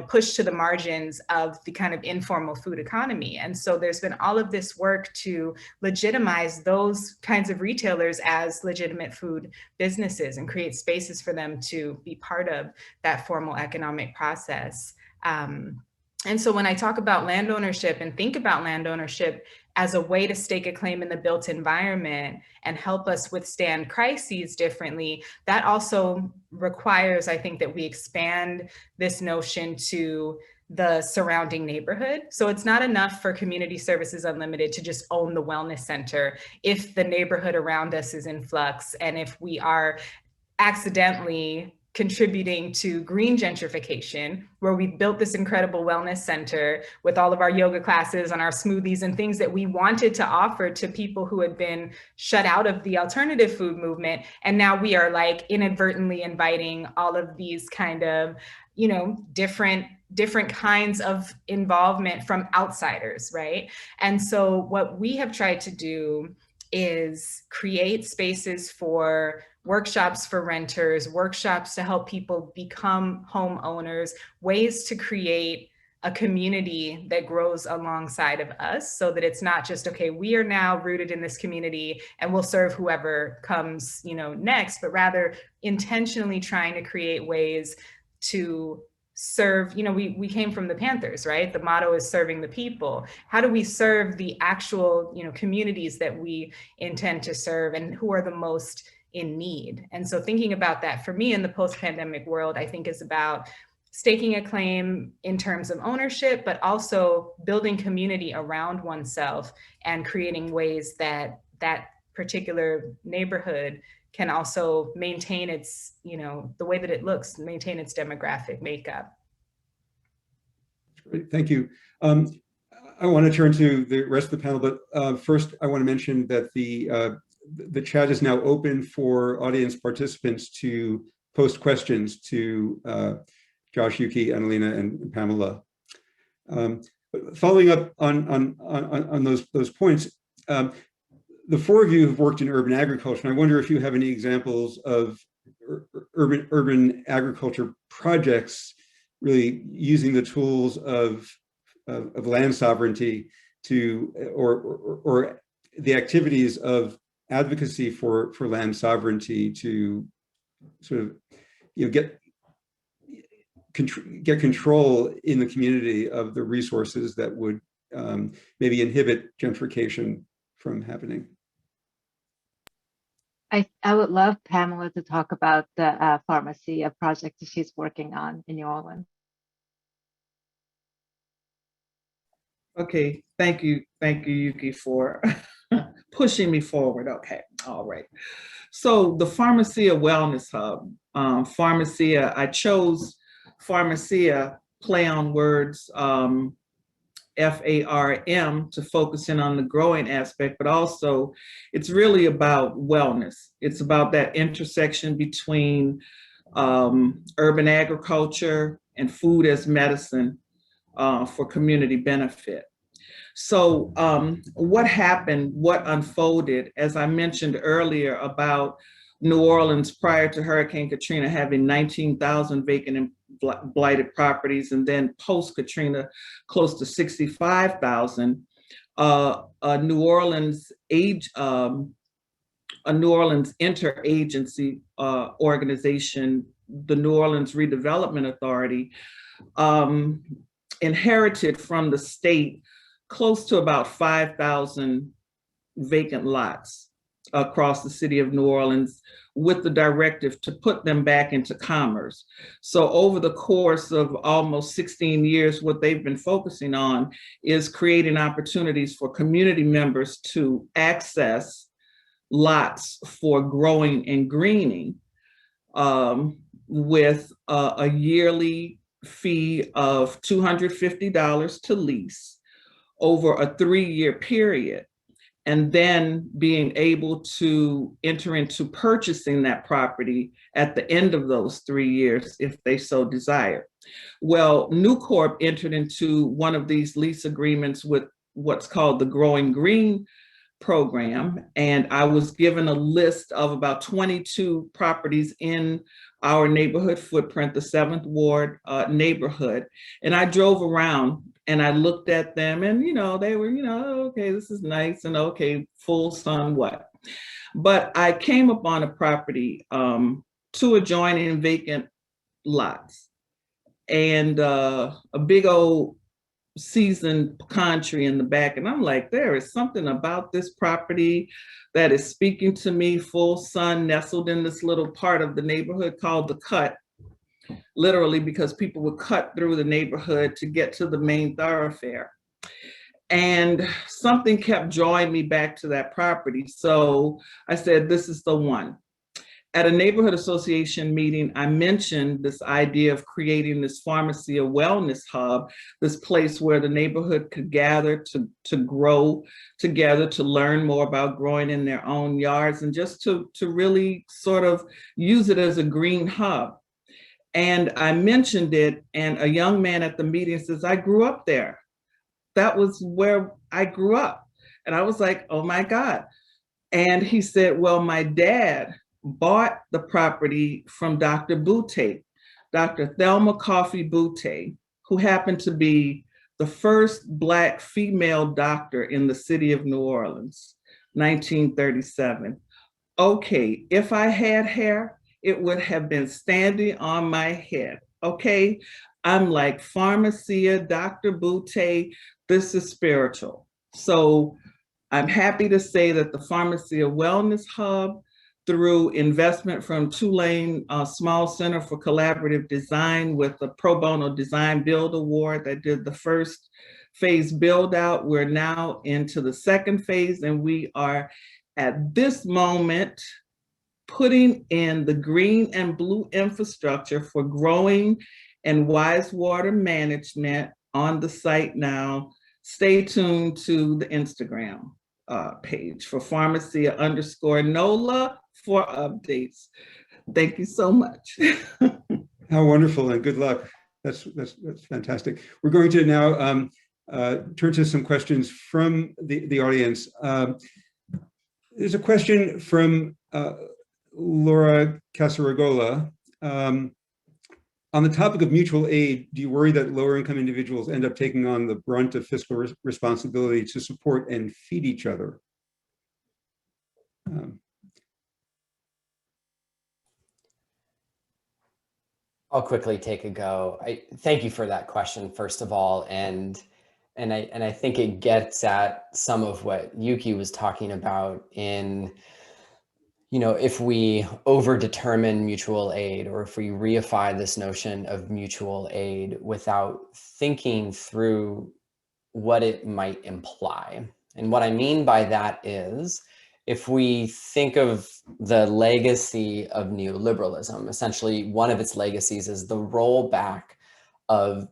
S3: pushed to the margins of the kind of informal food economy. And so there's been all of this work to legitimize those kinds of retailers as legitimate food businesses and create spaces for them to be part of that formal economic process. And so when I talk about land ownership and think about land ownership as a way to stake a claim in the built environment and help us withstand crises differently, that also requires, I think, that we expand this notion to the surrounding neighborhood. So it's not enough for Community Services Unlimited to just own the wellness center if the neighborhood around us is in flux and if we are accidentally contributing to green gentrification, where we built this incredible wellness center with all of our yoga classes and our smoothies and things that we wanted to offer to people who had been shut out of the alternative food movement. And now we are like inadvertently inviting all of these kind of, different kinds of involvement from outsiders, right? And so what we have tried to do is create spaces for workshops for renters, workshops to help people become homeowners, ways to create a community that grows alongside of us so that it's not just, okay, we are now rooted in this community and we'll serve whoever comes, next, but rather intentionally trying to create ways to serve, we came from the Panthers, right? The motto is serving the people. How do we serve the actual, communities that we intend to serve and who are the most in need? And so thinking about that for me in the post-pandemic world, I think is about staking a claim in terms of ownership, but also building community around oneself and creating ways that that particular neighborhood can also maintain its, the way that it looks, maintain its demographic makeup.
S1: Great, thank you. I want to turn to the rest of the panel, but first I want to mention that the chat is now open for audience participants to post questions to Josh, Yuki, Annalena, and Pamela. Following up on those points, the four of you have worked in urban agriculture, and I wonder if you have any examples of urban agriculture projects really using the tools of land sovereignty to, or the activities of advocacy for land sovereignty to sort of, get control in the community of the resources that would maybe inhibit gentrification from happening.
S5: I would love Pamela to talk about the pharmacy, a project that she's working on in New Orleans.
S4: Okay, thank you, Yuki, for pushing me forward. Okay, all right. So the Pharmacia Wellness Hub, Pharmacia, I chose Pharmacia, play on words, FARM, to focus in on the growing aspect, but also it's really about wellness. It's about that intersection between urban agriculture and food as medicine for community benefit. So what happened, what unfolded, as I mentioned earlier about New Orleans prior to Hurricane Katrina having 19,000 vacant and blighted properties, and then post-Katrina close to 65,000, a New Orleans interagency organization, the New Orleans Redevelopment Authority, inherited from the state close to about 5,000 vacant lots across the city of New Orleans, with the directive to put them back into commerce. So over the course of almost 16 years, what they've been focusing on is creating opportunities for community members to access lots for growing and greening, with a yearly fee of $250 to lease over a 3-year period, and then being able to enter into purchasing that property at the end of those 3 years if they so desire. Well, New Corp entered into one of these lease agreements with what's called the Growing Green program, and I was given a list of about 22 properties in our neighborhood footprint, the 7th Ward neighborhood, and I drove around and I looked at them, and they were, okay, this is nice, and okay, full sun, what? But I came upon a property, 2 adjoining vacant lots, and a big old seasoned pecan tree in the back. And I'm like, there is something about this property that is speaking to me. Full sun, nestled in this little part of the neighborhood called the Cut, literally because people would cut through the neighborhood to get to the main thoroughfare. And something kept drawing me back to that property. So I said, this is the one. At a neighborhood association meeting, I mentioned this idea of creating this pharmacy, a wellness hub, this place where the neighborhood could gather to grow together, to learn more about growing in their own yards, and just to really sort of use it as a green hub. And I mentioned it, and a young man at the meeting says, I grew up there. That was where I grew up. And I was like, oh my God. And he said, well, my dad bought the property from Dr. Boutte, Dr. Thelma Coffee Boutte, who happened to be the first Black female doctor in the city of New Orleans, 1937. Okay, if I had hair, it would have been standing on my head, okay? I'm like, Pharmacia, Dr. Boutte, this is spiritual. So I'm happy to say that the Pharmacia Wellness Hub, through investment from Tulane Small Center for Collaborative Design with the Pro Bono Design Build Award that did the first phase build out, we're now into the second phase, and we are at this moment putting in the green and blue infrastructure for growing and wise water management on the site now. Stay tuned to the Instagram page for Pharmacia_NOLA for updates. Thank you so much.
S1: How wonderful, and good luck. That's fantastic. We're going to now turn to some questions from the audience. There's a question from Laura Casaragola. On the topic of mutual aid, do you worry that lower income individuals end up taking on the brunt of fiscal responsibility to support and feed each other?
S2: I'll quickly take a go. Thank you for that question, first of all, and I think it gets at some of what Yuki was talking about in, if we overdetermine mutual aid, or if we reify this notion of mutual aid without thinking through what it might imply. And what I mean by that is, if we think of the legacy of neoliberalism, essentially one of its legacies is the rollback of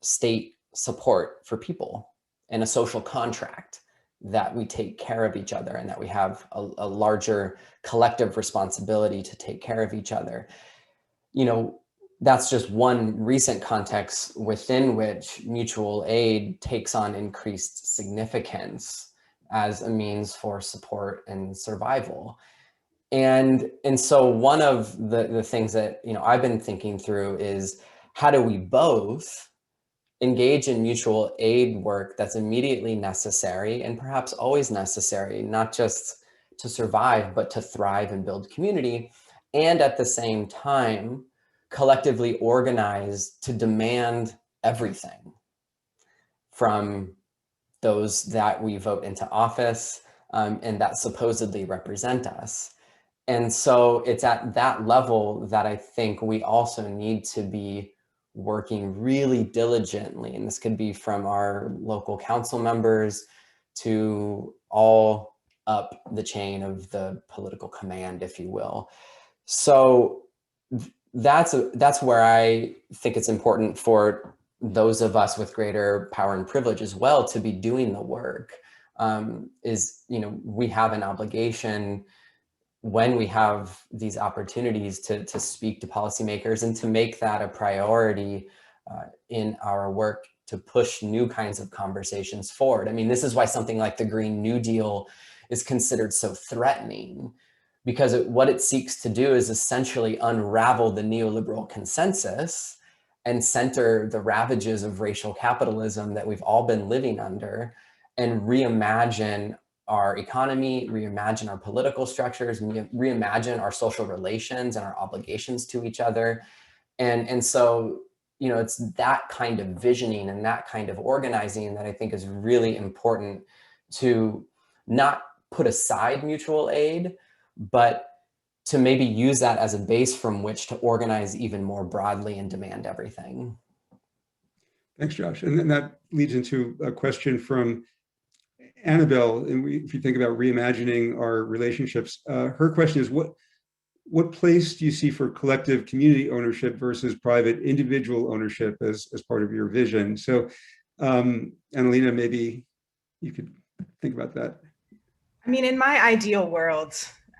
S2: state support for people. and a social contract that we take care of each other and that we have a larger collective responsibility to take care of each other. You know, that's just one recent context within which mutual aid takes on increased significance as a means for support and survival. And so one of the things that, you know, I've been thinking through is, how do we both engage in mutual aid work that's immediately necessary and perhaps always necessary, not just to survive, but to thrive and build community, and at the same time, collectively organize to demand everything from those that we vote into office and that supposedly represent us. And so it's at that level that I think we also need to be working really diligently. And this could be from our local council members to all up the chain of the political command, if you will. So that's where I think it's important for those of us with greater power and privilege as well to be doing the work. Is, you know, we have an obligation when we have these opportunities to speak to policymakers and to make that a priority in our work to push new kinds of conversations forward. I mean, this is why something like the Green New Deal is considered so threatening, because what it seeks to do is essentially unravel the neoliberal consensus and center the ravages of racial capitalism that we've all been living under, and reimagine our economy, reimagine our political structures, reimagine our social relations and our obligations to each other. And so, you know, it's that kind of visioning and that kind of organizing that I think is really important, to not put aside mutual aid, but to maybe use that as a base from which to organize even more broadly and demand everything.
S1: Thanks, Josh. And then that leads into a question from Annabelle. And if you think about reimagining our relationships, her question is, what place do you see for collective community ownership versus private individual ownership as part of your vision? So Annalena, maybe you could think about that.
S3: I mean, in my ideal world,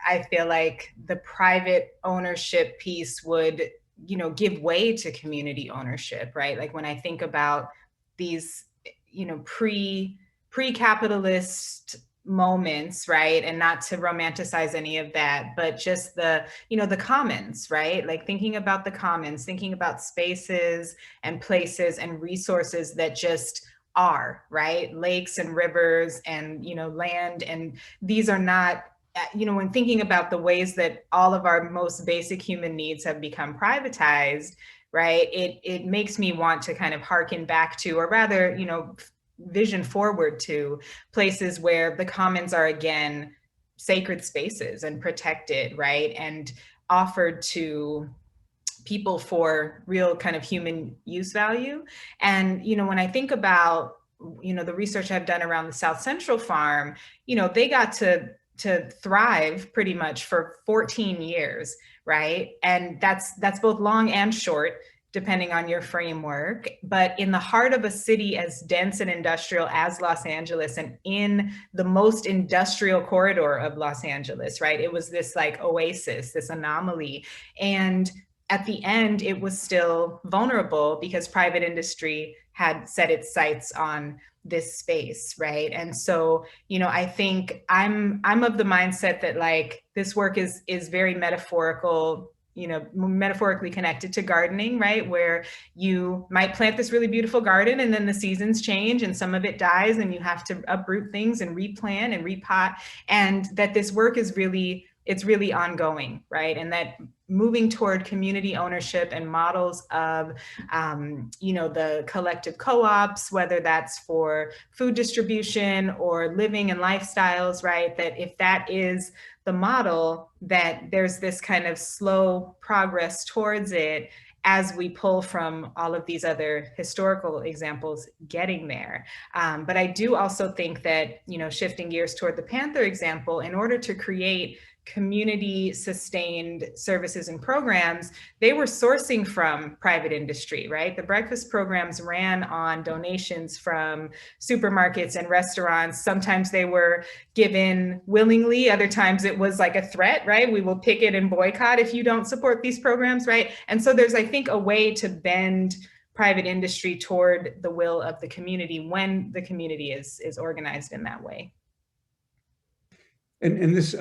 S3: I feel like the private ownership piece would, you know, give way to community ownership, right? Like when I think about these, you know, pre-capitalist moments, right? And not to romanticize any of that, but just the, you know, the commons, right? Like thinking about the commons, thinking about spaces and places and resources that just are, right? Lakes and rivers and, you know, land. And these are not, you know, when thinking about the ways that all of our most basic human needs have become privatized, right? It makes me want to kind of hearken back to, or rather, you know, vision forward to places where the commons are again sacred spaces and protected, right? And offered to people for real kind of human use value. And, you know, when I think about, you know, the research I've done around the South Central Farm, you know, they got to thrive pretty much for 14 years, right? And that's both long and short, depending on your framework. But in the heart of a city as dense and industrial as Los Angeles, and in the most industrial corridor of Los Angeles, right? It was this like oasis, this anomaly. And at the end, it was still vulnerable because private industry had set its sights on this space, right? And so, you know, I think I'm of the mindset that like this work is very metaphorical, you know, metaphorically connected to gardening, right? Where you might plant this really beautiful garden and then the seasons change and some of it dies and you have to uproot things and replant and repot, and that this work is really, it's really ongoing, right? And that moving toward community ownership and models of, you know, the collective co-ops, whether that's for food distribution or living and lifestyles, right? That if that is the model, that there's this kind of slow progress towards it as we pull from all of these other historical examples getting there. But I do also think that, you know, shifting gears toward the Panther example, in order to create community sustained services and programs, they were sourcing from private industry, right? The breakfast programs ran on donations from supermarkets and restaurants. Sometimes they were given willingly, other times it was like a threat, right? We will picket and boycott if you don't support these programs, right? And so there's, I think, a way to bend private industry toward the will of the community when the community is organized in that way.
S1: And this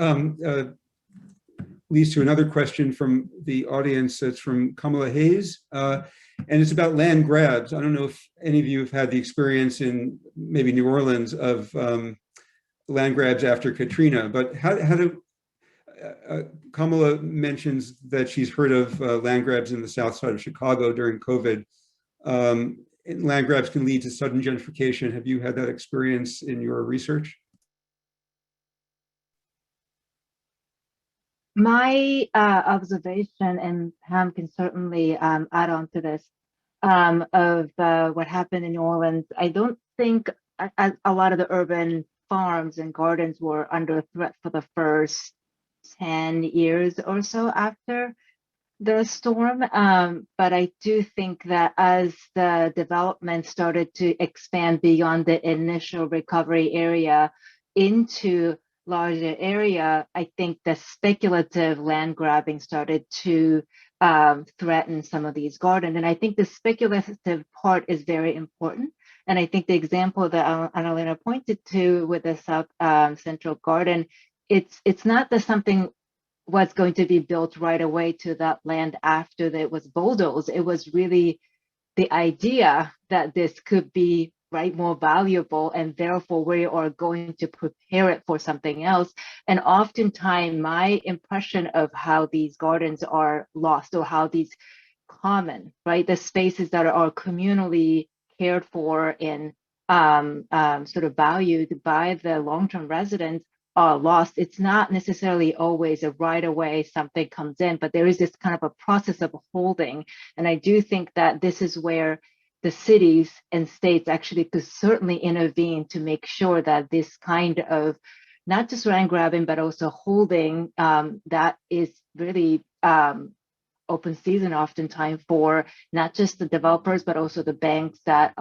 S1: leads to another question from the audience. It's from Kamala Hayes, and it's about land grabs. I don't know if any of you have had the experience in maybe New Orleans of land grabs after Katrina, but how do, Kamala mentions that she's heard of land grabs in the south side of Chicago during COVID. And land grabs can lead to sudden gentrification. Have you had that experience in your research?
S5: My observation, and Pam can certainly add on to this, of what happened in New Orleans, I don't think a lot of the urban farms and gardens were under threat for the first 10 years or so after the storm. But I do think that as the development started to expand beyond the initial recovery area into larger area, I think the speculative land grabbing started to threaten some of these gardens. And I think the speculative part is very important. And I think the example that Annalena pointed to with the South Central Garden, it's not that something was going to be built right away to that land after it was bulldozed. It was really the idea that this could be more valuable, and therefore we are going to prepare it for something else. And oftentimes my impression of how these gardens are lost, or how these common, the spaces that are communally cared for and sort of valued by the long-term residents are lost. It's not necessarily always a right away something comes in, but there is this kind of a process of holding. And I do think that this is where the cities and states actually could certainly intervene to make sure that this kind of not just land grabbing, but also holding that is really open season oftentimes for not just the developers, but also the banks that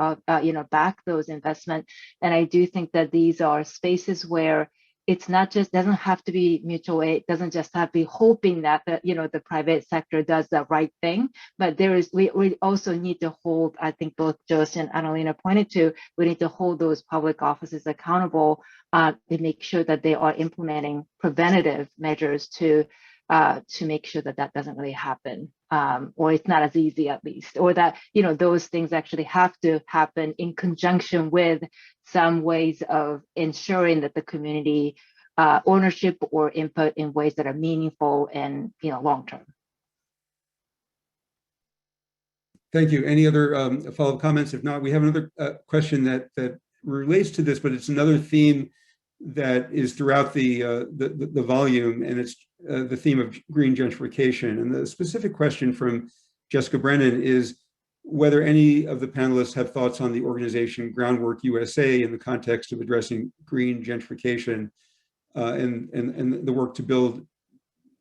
S5: back those investments. And I do think that these are spaces where it's not just, doesn't have to be mutual aid, doesn't just have to be hoping that the private sector does the right thing, but we also need to hold, I think both Joyce and Annalena pointed to, we need to hold those public offices accountable to make sure that they are implementing preventative measures to make sure that that doesn't really happen, or it's not as easy at least, or that those things actually have to happen in conjunction with some ways of ensuring that the community ownership or input in ways that are meaningful and long term.
S1: Thank you. Any other follow-up comments? If not, we have another question that relates to this, but it's another theme that is throughout the volume, and it's the theme of green gentrification. And the specific question from Jessica Brennan is whether any of the panelists have thoughts on the organization Groundwork USA in the context of addressing green gentrification and the work to build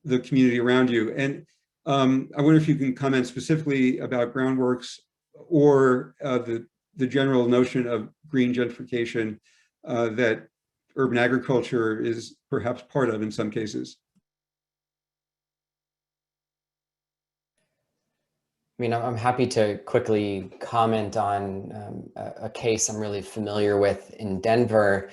S1: the community around you. And I wonder if you can comment specifically about Groundworks or the general notion of green gentrification that urban agriculture is perhaps part of in some cases.
S2: I mean, I'm happy to quickly comment on a case I'm really familiar with in Denver,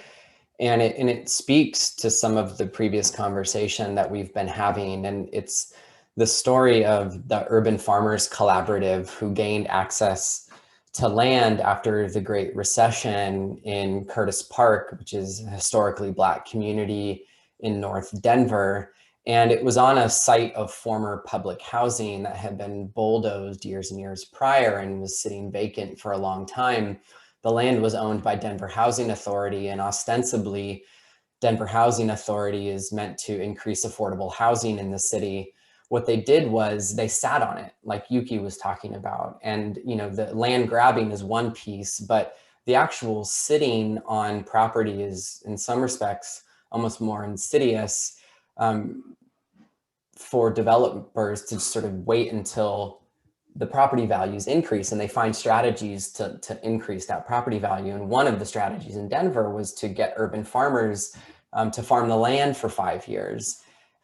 S2: and it speaks to some of the previous conversation that we've been having, and it's the story of the Urban Farmers Collaborative who gained access to land after the Great Recession in Curtis Park, which is a historically Black community in North Denver. And it was on a site of former public housing that had been bulldozed years and years prior and was sitting vacant for a long time. The land was owned by Denver Housing Authority, and ostensibly Denver Housing Authority is meant to increase affordable housing in the city. What they did was they sat on it, like Yuki was talking about. And the land grabbing is one piece, but the actual sitting on property is in some respects almost more insidious. for developers to sort of wait until the property values increase, and they find strategies to increase that property value. And one of the strategies in Denver was to get urban farmers to farm the land for 5 years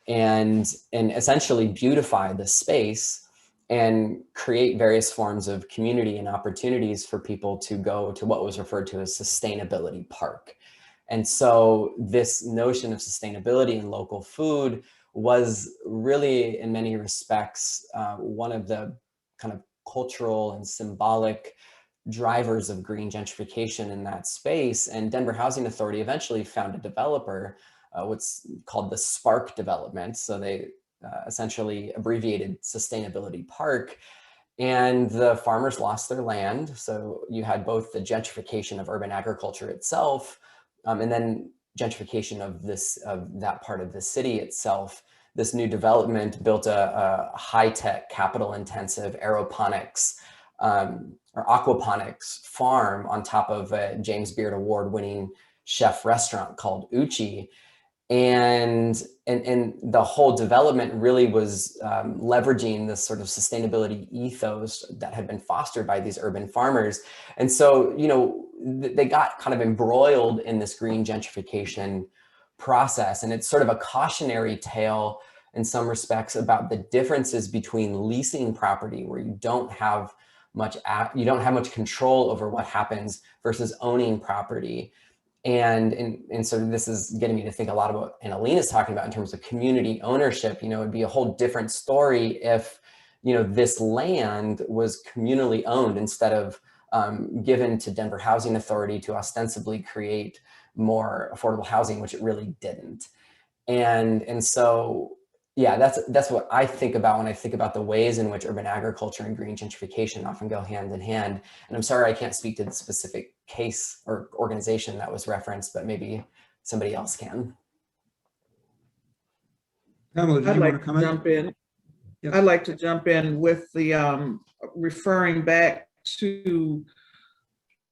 S2: and essentially beautify the space and create various forms of community and opportunities for people to go to what was referred to as sustainability park. And so this notion of sustainability and local food was really, in many respects, one of the kind of cultural and symbolic drivers of green gentrification in that space. And Denver Housing Authority eventually found a developer, what's called the Spark development. So they essentially abbreviated Sustainability Park, and the farmers lost their land. So you had both the gentrification of urban agriculture itself, and then gentrification of that part of the city itself. This new development built a high-tech, capital-intensive aeroponics or aquaponics farm on top of a James Beard Award-winning chef restaurant called Uchi. And the whole development really was leveraging this sort of sustainability ethos that had been fostered by these urban farmers. And so, you know, they got kind of embroiled in this green gentrification process. And it's sort of a cautionary tale in some respects about the differences between leasing property, where you don't have much control over what happens, versus owning property. And so this is getting me to think a lot about, and Alina's talking about in terms of community ownership. You know, it'd be a whole different story if, you know, this land was communally owned instead of given to Denver Housing Authority to ostensibly create more affordable housing, which it really didn't. And so, yeah, that's what I think about when I think about the ways in which urban agriculture and green gentrification often go hand in hand. And I'm sorry I can't speak to the specific case or organization that was referenced, but maybe somebody else can.
S1: Pamela, did
S4: I'd
S1: you
S4: like
S1: want to
S4: to
S1: comment?
S4: jump in.
S1: Yes.
S4: I'd like to jump in with the referring back to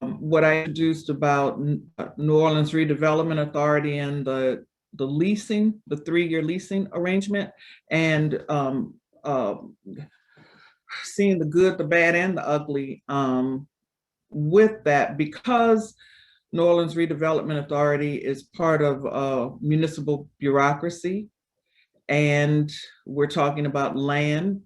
S4: what I introduced about New Orleans Redevelopment Authority and the leasing, the 3-year leasing arrangement, and seeing the good, the bad, and the ugly with that, because New Orleans Redevelopment Authority is part of municipal bureaucracy, and we're talking about land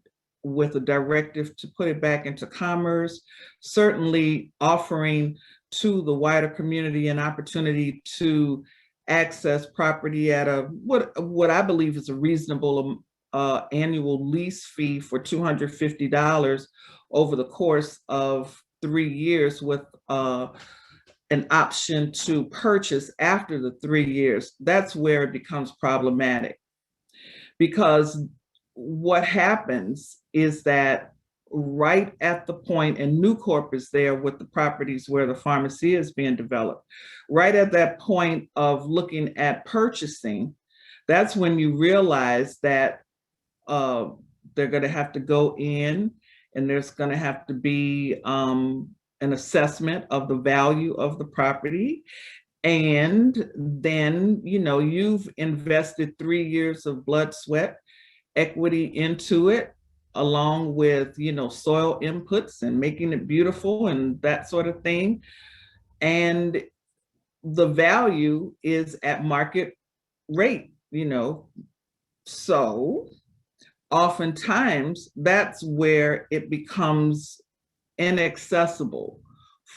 S4: with a directive to put it back into commerce, certainly offering to the wider community an opportunity to access property at a what I believe is a reasonable annual lease fee for $250 over the course of 3 years, with an option to purchase after the 3 years. That's where it becomes problematic, because what happens is that right at the point, and New Corp is there with the properties where the pharmacy is being developed, right at that point of looking at purchasing, that's when you realize that they're going to have to go in, and there's going to have to be an assessment of the value of the property. And then, you know, you've invested 3 years of blood, sweat, equity into it, along with, you know, soil inputs and making it beautiful and that sort of thing. And the value is at market rate, you know. So oftentimes that's where it becomes inaccessible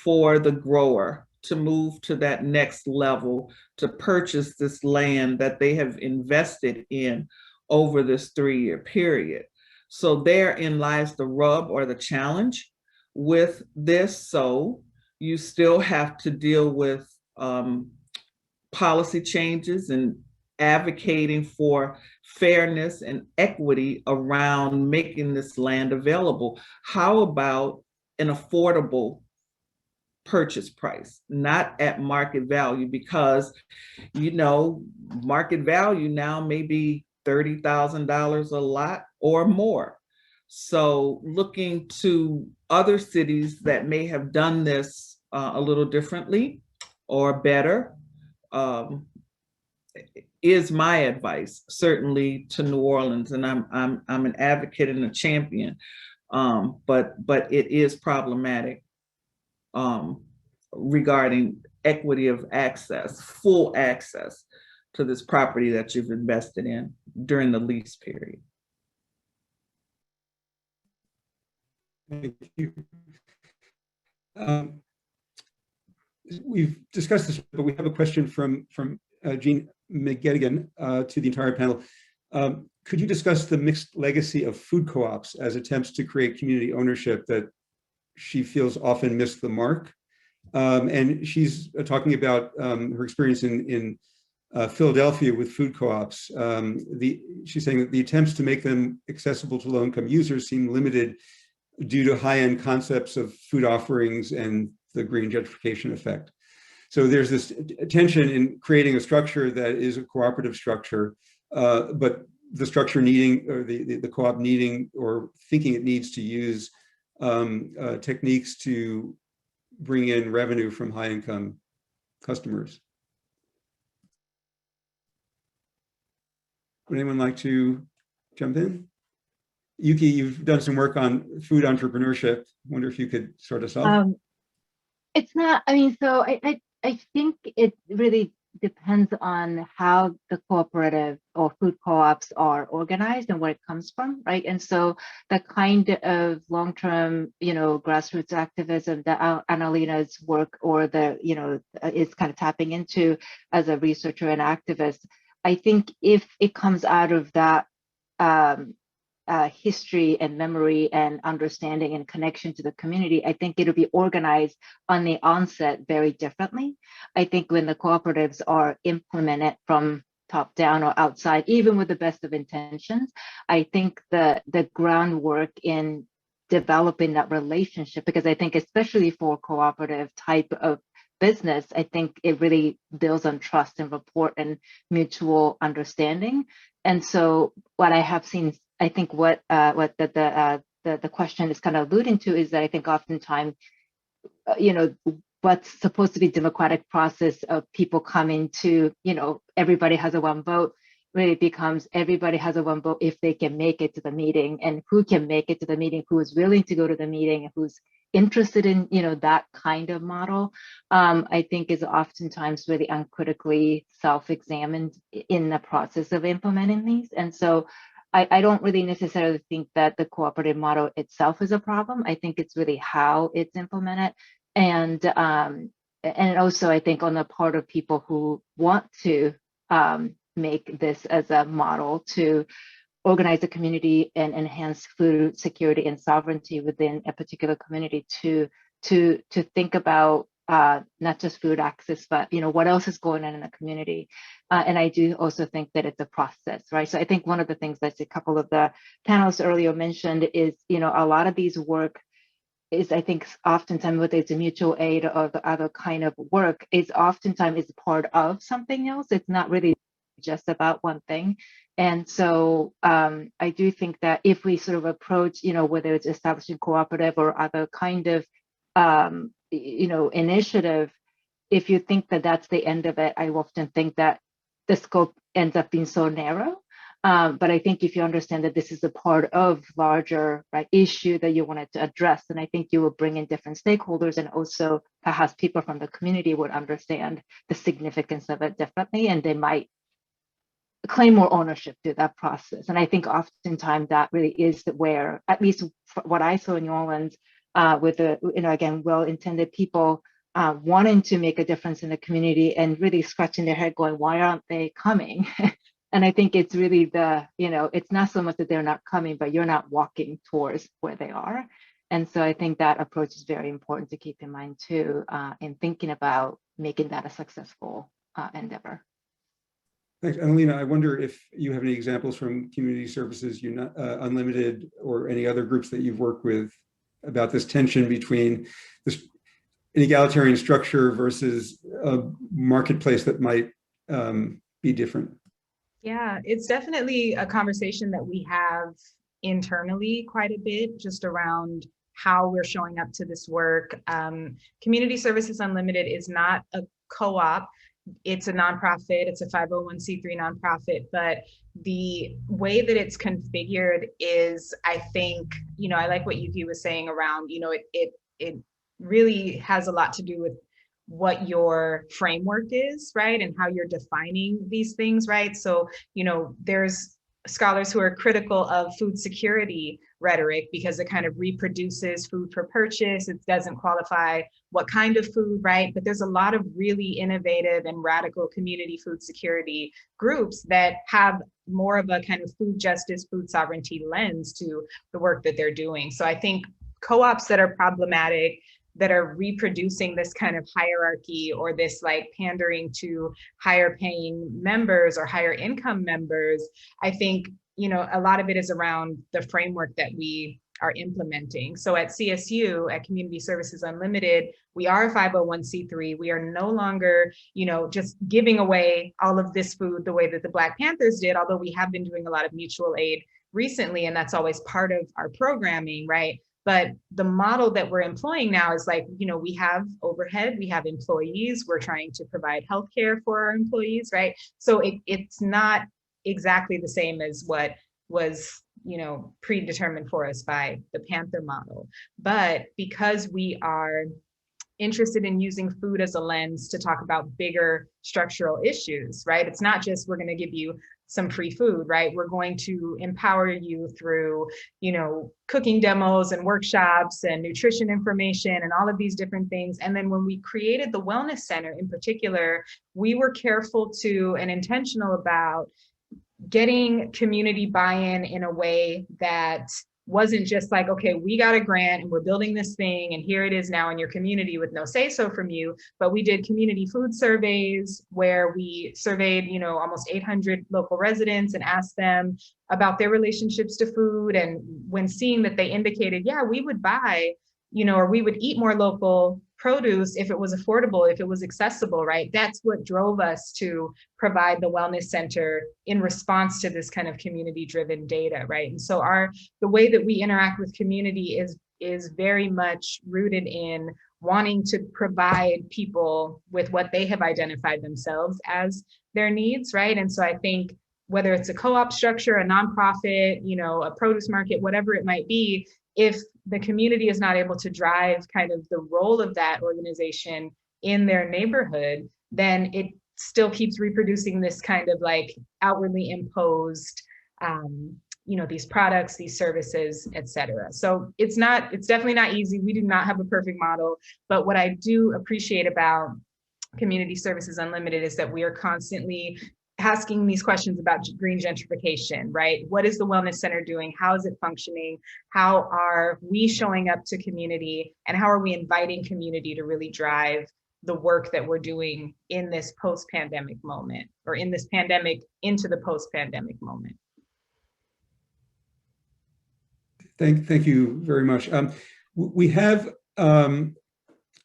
S4: for the grower to move to that next level, to purchase this land that they have invested in over this 3-year period. So therein lies the rub or the challenge with this. So you still have to deal with policy changes and advocating for fairness and equity around making this land available. How about an affordable purchase price, not at market value? Because, you know, market value now may be $30,000 a lot or more. So looking to other cities that may have done this a little differently or better, is my advice, certainly to New Orleans, and I'm an advocate and a champion, but it is problematic regarding equity of access, full access to this property that you've invested in during the lease period.
S1: Thank you. We've discussed this, but we have a question from Jean McGettigan to the entire panel. Could you discuss the mixed legacy of food co-ops as attempts to create community ownership that she feels often miss the mark? And she's talking about her experience in Philadelphia with food co-ops. She's saying that the attempts to make them accessible to low-income users seem limited due to high-end concepts of food offerings and the green gentrification effect. So there's this tension in creating a structure that is a cooperative structure, but the structure needing, or the co-op needing or thinking it needs to use techniques to bring in revenue from high-income customers. Would anyone like to jump in? Yuki, you've done some work on food entrepreneurship. I wonder if you could sort us off.
S5: It's not, I mean, so I think it really depends on how the cooperative or food co-ops are organized and where it comes from, right? And so the kind of long-term, grassroots activism that Annalina's work or is kind of tapping into as a researcher and activist, I think if it comes out of that history and memory and understanding and connection to the community, I think it'll be organized on the onset very differently. I think when the cooperatives are implemented from top down or outside, even with the best of intentions, I think the groundwork in developing that relationship, because I think especially for cooperative type of business, I think it really builds on trust and rapport and mutual understanding. And so what I have seen, I think what the question is kind of alluding to is that I think oftentimes, what's supposed to be democratic process of people coming to, everybody has a one vote, really becomes everybody has a one vote if they can make it to the meeting, and who can make it to the meeting, who is willing to go to the meeting, and who's interested in, that kind of model, I think is oftentimes really uncritically self-examined in the process of implementing these. And so I don't really necessarily think that the cooperative model itself is a problem. I think it's really how it's implemented. And also I think on the part of people who want to make this as a model to organize a community and enhance food security and sovereignty within a particular community to think about not just food access, but what else is going on in the community. And I do also think that it's a process, right? So I think one of the things that a couple of the panelists earlier mentioned is, a lot of these work is, I think, oftentimes whether it's a mutual aid or the other kind of work is oftentimes is part of something else. It's not really just about one thing. And so I do think that if we sort of approach, whether it's establishing cooperative or other kind of, initiative, if you think that that's the end of it, I often think that the scope ends up being so narrow. But I think if you understand that this is a part of larger issue that you wanted to address, then I think you will bring in different stakeholders, and also perhaps people from the community would understand the significance of it differently, and they might claim more ownership to that process. And I think oftentimes that really is where, at least what I saw in New Orleans, with the, again, well-intended people wanting to make a difference in the community and really scratching their head going, why aren't they coming? And I think it's really it's not so much that they're not coming, but you're not walking towards where they are. And so I think that approach is very important to keep in mind too, in thinking about making that a successful endeavor.
S1: Thanks, Annalina. I wonder if you have any examples from Community Services Unlimited or any other groups that you've worked with about this tension between this an egalitarian structure versus a marketplace that might be different.
S3: Yeah, it's definitely a conversation that we have internally quite a bit, just around how we're showing up to this work. Community Services Unlimited is not a co-op. it's a nonprofit, it's a 501c3 nonprofit, but the way that it's configured is, I think, I like what Yuki was saying around, it really has a lot to do with what your framework is, right? And how you're defining these things, right? So, there's scholars who are critical of food security rhetoric because it kind of reproduces food for purchase. It doesn't qualify what kind of food, right? But there's a lot of really innovative and radical community food security groups that have more of a kind of food justice, food sovereignty lens to the work that they're doing. So I think co-ops that are problematic, that are reproducing this kind of hierarchy or this like pandering to higher paying members or higher income members, I think, a lot of it is around the framework that we are implementing. So at CSU, at Community Services Unlimited, we are a 501c3. We are no longer, just giving away all of this food the way that the Black Panthers did, although we have been doing a lot of mutual aid recently, and that's always part of our programming, right? But the model that we're employing now is like, we have overhead, we have employees, we're trying to provide healthcare for our employees, right? So it's not exactly the same as what was, predetermined for us by the Panther model. But because we are interested in using food as a lens to talk about bigger structural issues, right? It's not just we're going to give you some free food, right? We're going to empower you through, cooking demos and workshops and nutrition information and all of these different things. And then when we created the Wellness Center in particular, we were careful to and intentional about getting community buy-in in a way that wasn't just like, okay, we got a grant and we're building this thing and here it is now in your community with no say-so from you. But we did community food surveys where we surveyed, almost 800 local residents and asked them about their relationships to food. And when seeing that they indicated, yeah, we would buy, or we would eat more local produce if it was affordable, if it was accessible, right? That's what drove us to provide the Wellness Center in response to this kind of community-driven data, right? And so the way that we interact with community is very much rooted in wanting to provide people with what they have identified themselves as their needs, right? And so I think whether it's a co-op structure, a nonprofit, a produce market, whatever it might be, if the community is not able to drive kind of the role of that organization in their neighborhood, then it still keeps reproducing this kind of like outwardly imposed, these products, these services, et cetera. So it's definitely not easy. We do not have a perfect model, but what I do appreciate about Community Services Unlimited is that we are constantly asking these questions about green gentrification, right? What is the Wellness Center doing? How is it functioning? How are we showing up to community? And how are we inviting community to really drive the work that we're doing in this post-pandemic moment, or in this pandemic into the post-pandemic moment?
S1: Thank you very much. We have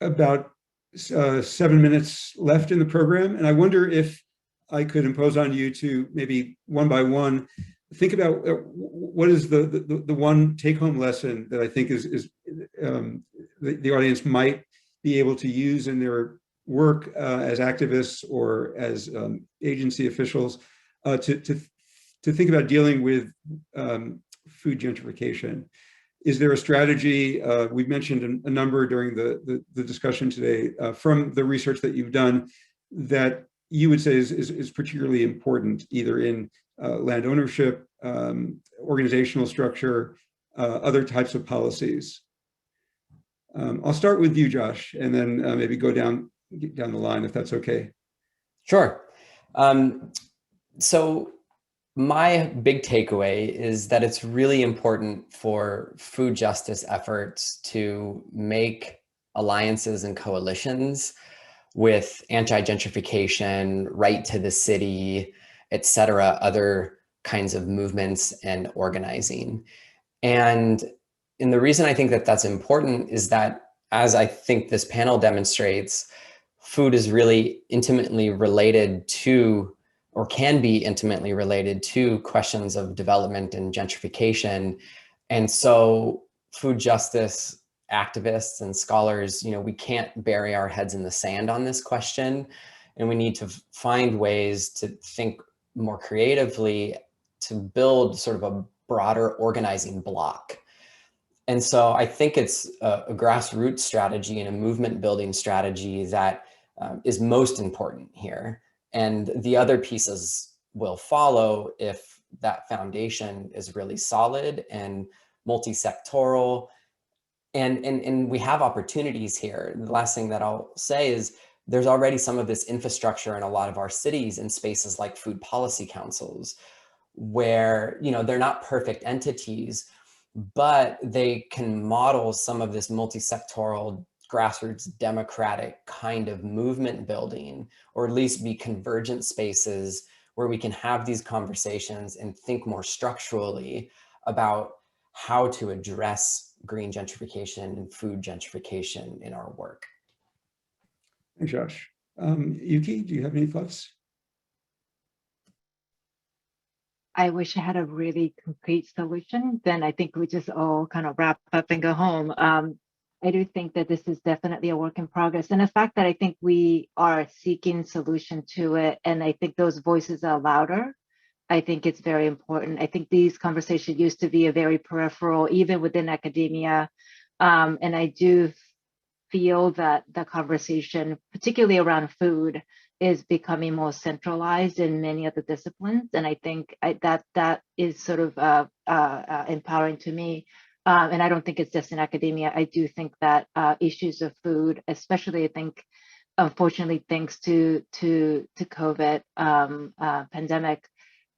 S1: about 7 minutes left in the program, and I wonder if I could impose on you to maybe one by one think about what is the one take-home lesson that I think is the audience might be able to use in their work as activists or as agency officials to think about dealing with food gentrification. Is there a strategy? We've mentioned a number during the discussion today from the research that you've done that you would say is particularly important, either in land ownership, organizational structure, other types of policies. I'll start with you, Josh, and then maybe go down the line if that's okay.
S2: Sure. So my big takeaway is that it's really important for food justice efforts to make alliances and coalitions with anti-gentrification, right to the city, et cetera, other kinds of movements and organizing. And the reason I think that that's important is that, as I think this panel demonstrates, food is really intimately related to, or can be intimately related to, questions of development and gentrification. And so food justice activists and scholars, we can't bury our heads in the sand on this question. And we need to find ways to think more creatively to build sort of a broader organizing block. And so I think it's a grassroots strategy and a movement building strategy that is most important here. And the other pieces will follow if that foundation is really solid and multi-sectoral. And we have opportunities here. The last thing that I'll say is there's already some of this infrastructure in a lot of our cities in spaces like food policy councils, where, you know, they're not perfect entities, but they can model some of this multi-sectoral grassroots democratic kind of movement building, or at least be convergent spaces where we can have these conversations and think more structurally about how to address green gentrification and food gentrification in our work.
S1: Thanks, Josh. Yuki, do you have any thoughts?
S5: I wish I had a really concrete solution. Then I think we just all kind of wrap up and go home. I do think that this is definitely a work in progress. And the fact that I think we are seeking solution to it, and I think those voices are louder, I think it's very important. I think these conversations used to be a very peripheral, even within academia. And I do feel that the conversation, particularly around food, is becoming more centralized in many of the disciplines. And I think that is sort of empowering to me. And I don't think it's just in academia. I do think that issues of food, especially I think, unfortunately, thanks to COVID pandemic,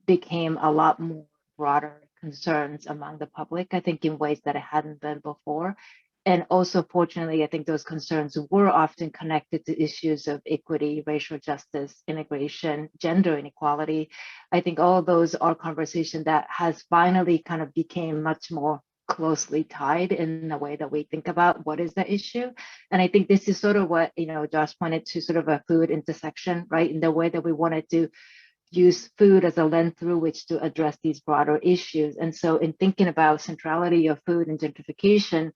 S5: became a lot more broader concerns among the public, I think, in ways that it hadn't been before. And also, fortunately, I think those concerns were often connected to issues of equity, racial justice, immigration, gender inequality. I think all of those are conversations that has finally kind of became much more closely tied in the way that we think about what is the issue. And I think this is sort of what, you know, Josh pointed to, sort of a food intersection, right? In the way that we wanted to use food as a lens through which to address these broader issues. And so in thinking about centrality of food and gentrification,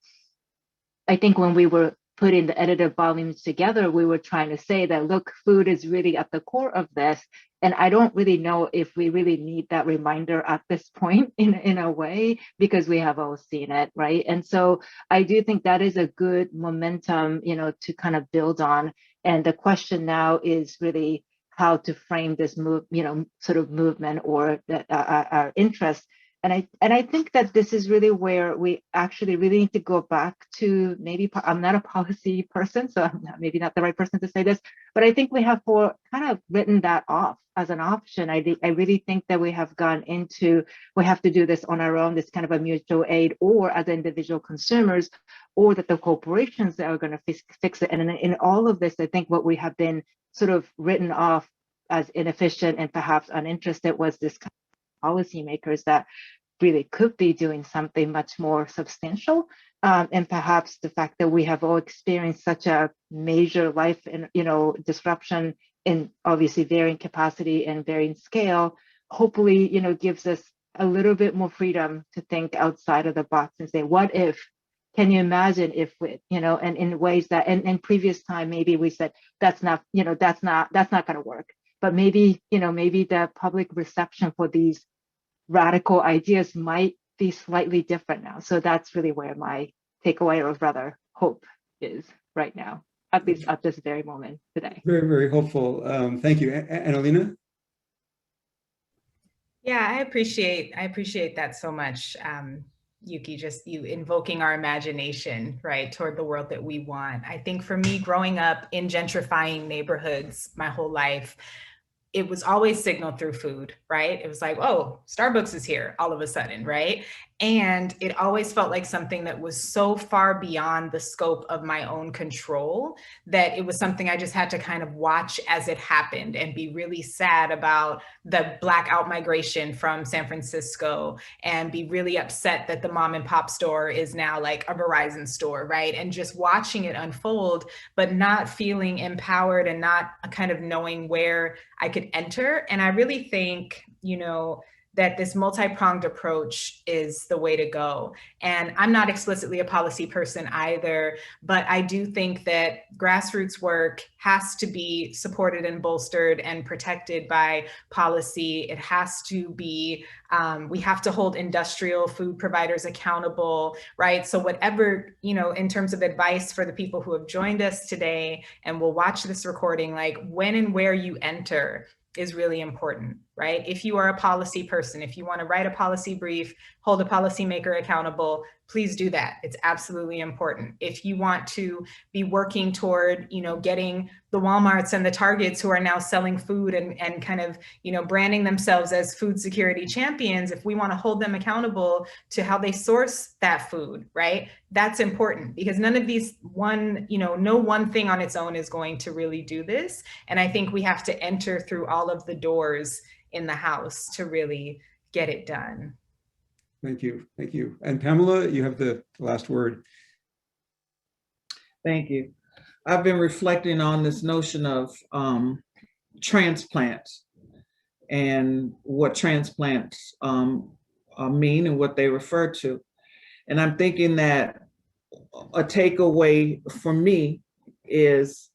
S5: I think when we were putting the edited volumes together, we were trying to say that, look, food is really at the core of this. And I don't really know if we really need that reminder at this point in a way, because we have all seen it, right? And so I do think that is a good momentum, you know, to kind of build on. And the question now is really how to frame this move, you know, sort of movement or our interest. And I think that this is really where we actually really need to go back to, maybe I'm not a policy person, so I'm maybe not the right person to say this, but I think we have kind of written that off as an option. I really think that we have gone into, we have to do this on our own, this kind of a mutual aid, or as individual consumers, or that the corporations that are going to fix it. And in all of this, I think what we have been sort of written off as inefficient and perhaps uninterested was this kind of policymakers that really could be doing something much more substantial. And perhaps the fact that we have all experienced such a major life and, you know, disruption in obviously varying capacity and varying scale, hopefully, you know, gives us a little bit more freedom to think outside of the box and say, what if? Can you imagine if we, you know, and in ways that, and in previous time, maybe we said, that's not, you know, that's not going to work. But maybe, you know, maybe the public reception for these radical ideas might be slightly different now. So that's really where my takeaway, or rather hope, is right now, at least at this very moment today.
S1: Very, very hopeful. Thank you. Annalena?
S3: Yeah, I appreciate that so much. Yuki, just you invoking our imagination, right, toward the world that we want. I think for me, growing up in gentrifying neighborhoods my whole life, it was always signaled through food, right? It was like, oh, Starbucks is here all of a sudden, right? And it always felt like something that was so far beyond the scope of my own control that it was something I just had to kind of watch as it happened and be really sad about the blackout migration from San Francisco and be really upset that the mom and pop store is now like a Verizon store, right? And just watching it unfold, but not feeling empowered and not kind of knowing where I could enter. And I really think, you know, that this multi-pronged approach is the way to go. And I'm not explicitly a policy person either, but I do think that grassroots work has to be supported and bolstered and protected by policy. It has to be, we have to hold industrial food providers accountable, right? So whatever, you know, in terms of advice for the people who have joined us today and will watch this recording, like when and where you enter is really important, right? If you are a policy person, if you want to write a policy brief, hold a policymaker accountable, please do that. It's absolutely important. If you want to be working toward, you know, getting the Walmarts and the Targets who are now selling food and kind of, you know, branding themselves as food security champions, if we want to hold them accountable to how they source that food, right? That's important because none of these no one thing on its own is going to really do this. And I think we have to enter through all of the doors in the house to really get it done.
S1: Thank you. Thank you. And Pamela, you have the last word.
S4: Thank you. I've been reflecting on this notion of transplants and what transplants mean and what they refer to. And I'm thinking that a takeaway for me is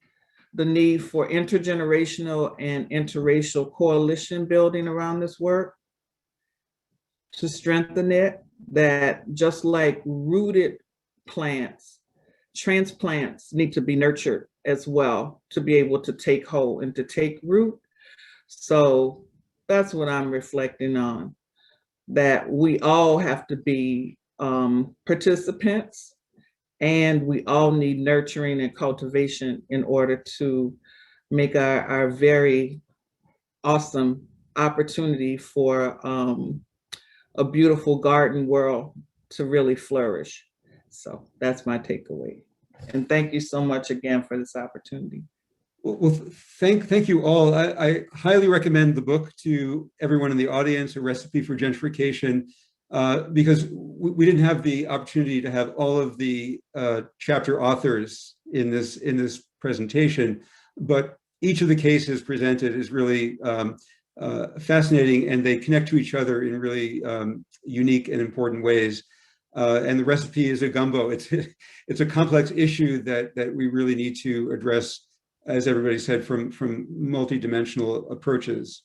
S4: the need for intergenerational and interracial coalition building around this work to strengthen it, that just like rooted plants, transplants need to be nurtured as well to be able to take hold and to take root. So that's what I'm reflecting on, that we all have to be participants and we all need nurturing and cultivation in order to make our very awesome opportunity for a beautiful garden world to really flourish. So that's my takeaway. And thank you so much again for this opportunity.
S1: Well, thank you all. I highly recommend the book to everyone in the audience, A Recipe for Gentrification, because we didn't have the opportunity to have all of the chapter authors in this presentation, but each of the cases presented is really fascinating, and they connect to each other in really unique and important ways. And the recipe is a gumbo. It's a complex issue that we really need to address, as everybody said, from multidimensional approaches.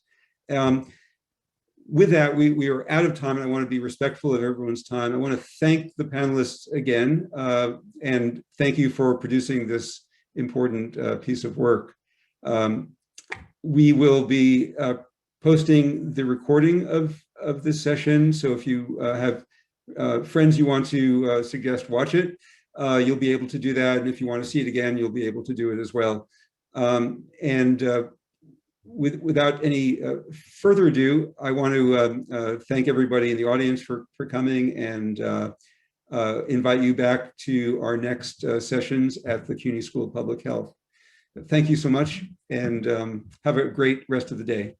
S1: With that, we are out of time, and I want to be respectful of everyone's time. I want to thank the panelists again, and thank you for producing this important piece of work. We will be posting the recording of this session, so if you have friends you want to suggest watch it, you'll be able to do that, and if you want to see it again, you'll be able to do it as well. Without any further ado, I want to thank everybody in the audience for coming, and invite you back to our next sessions at the CUNY School of Public Health. Thank you so much, and have a great rest of the day.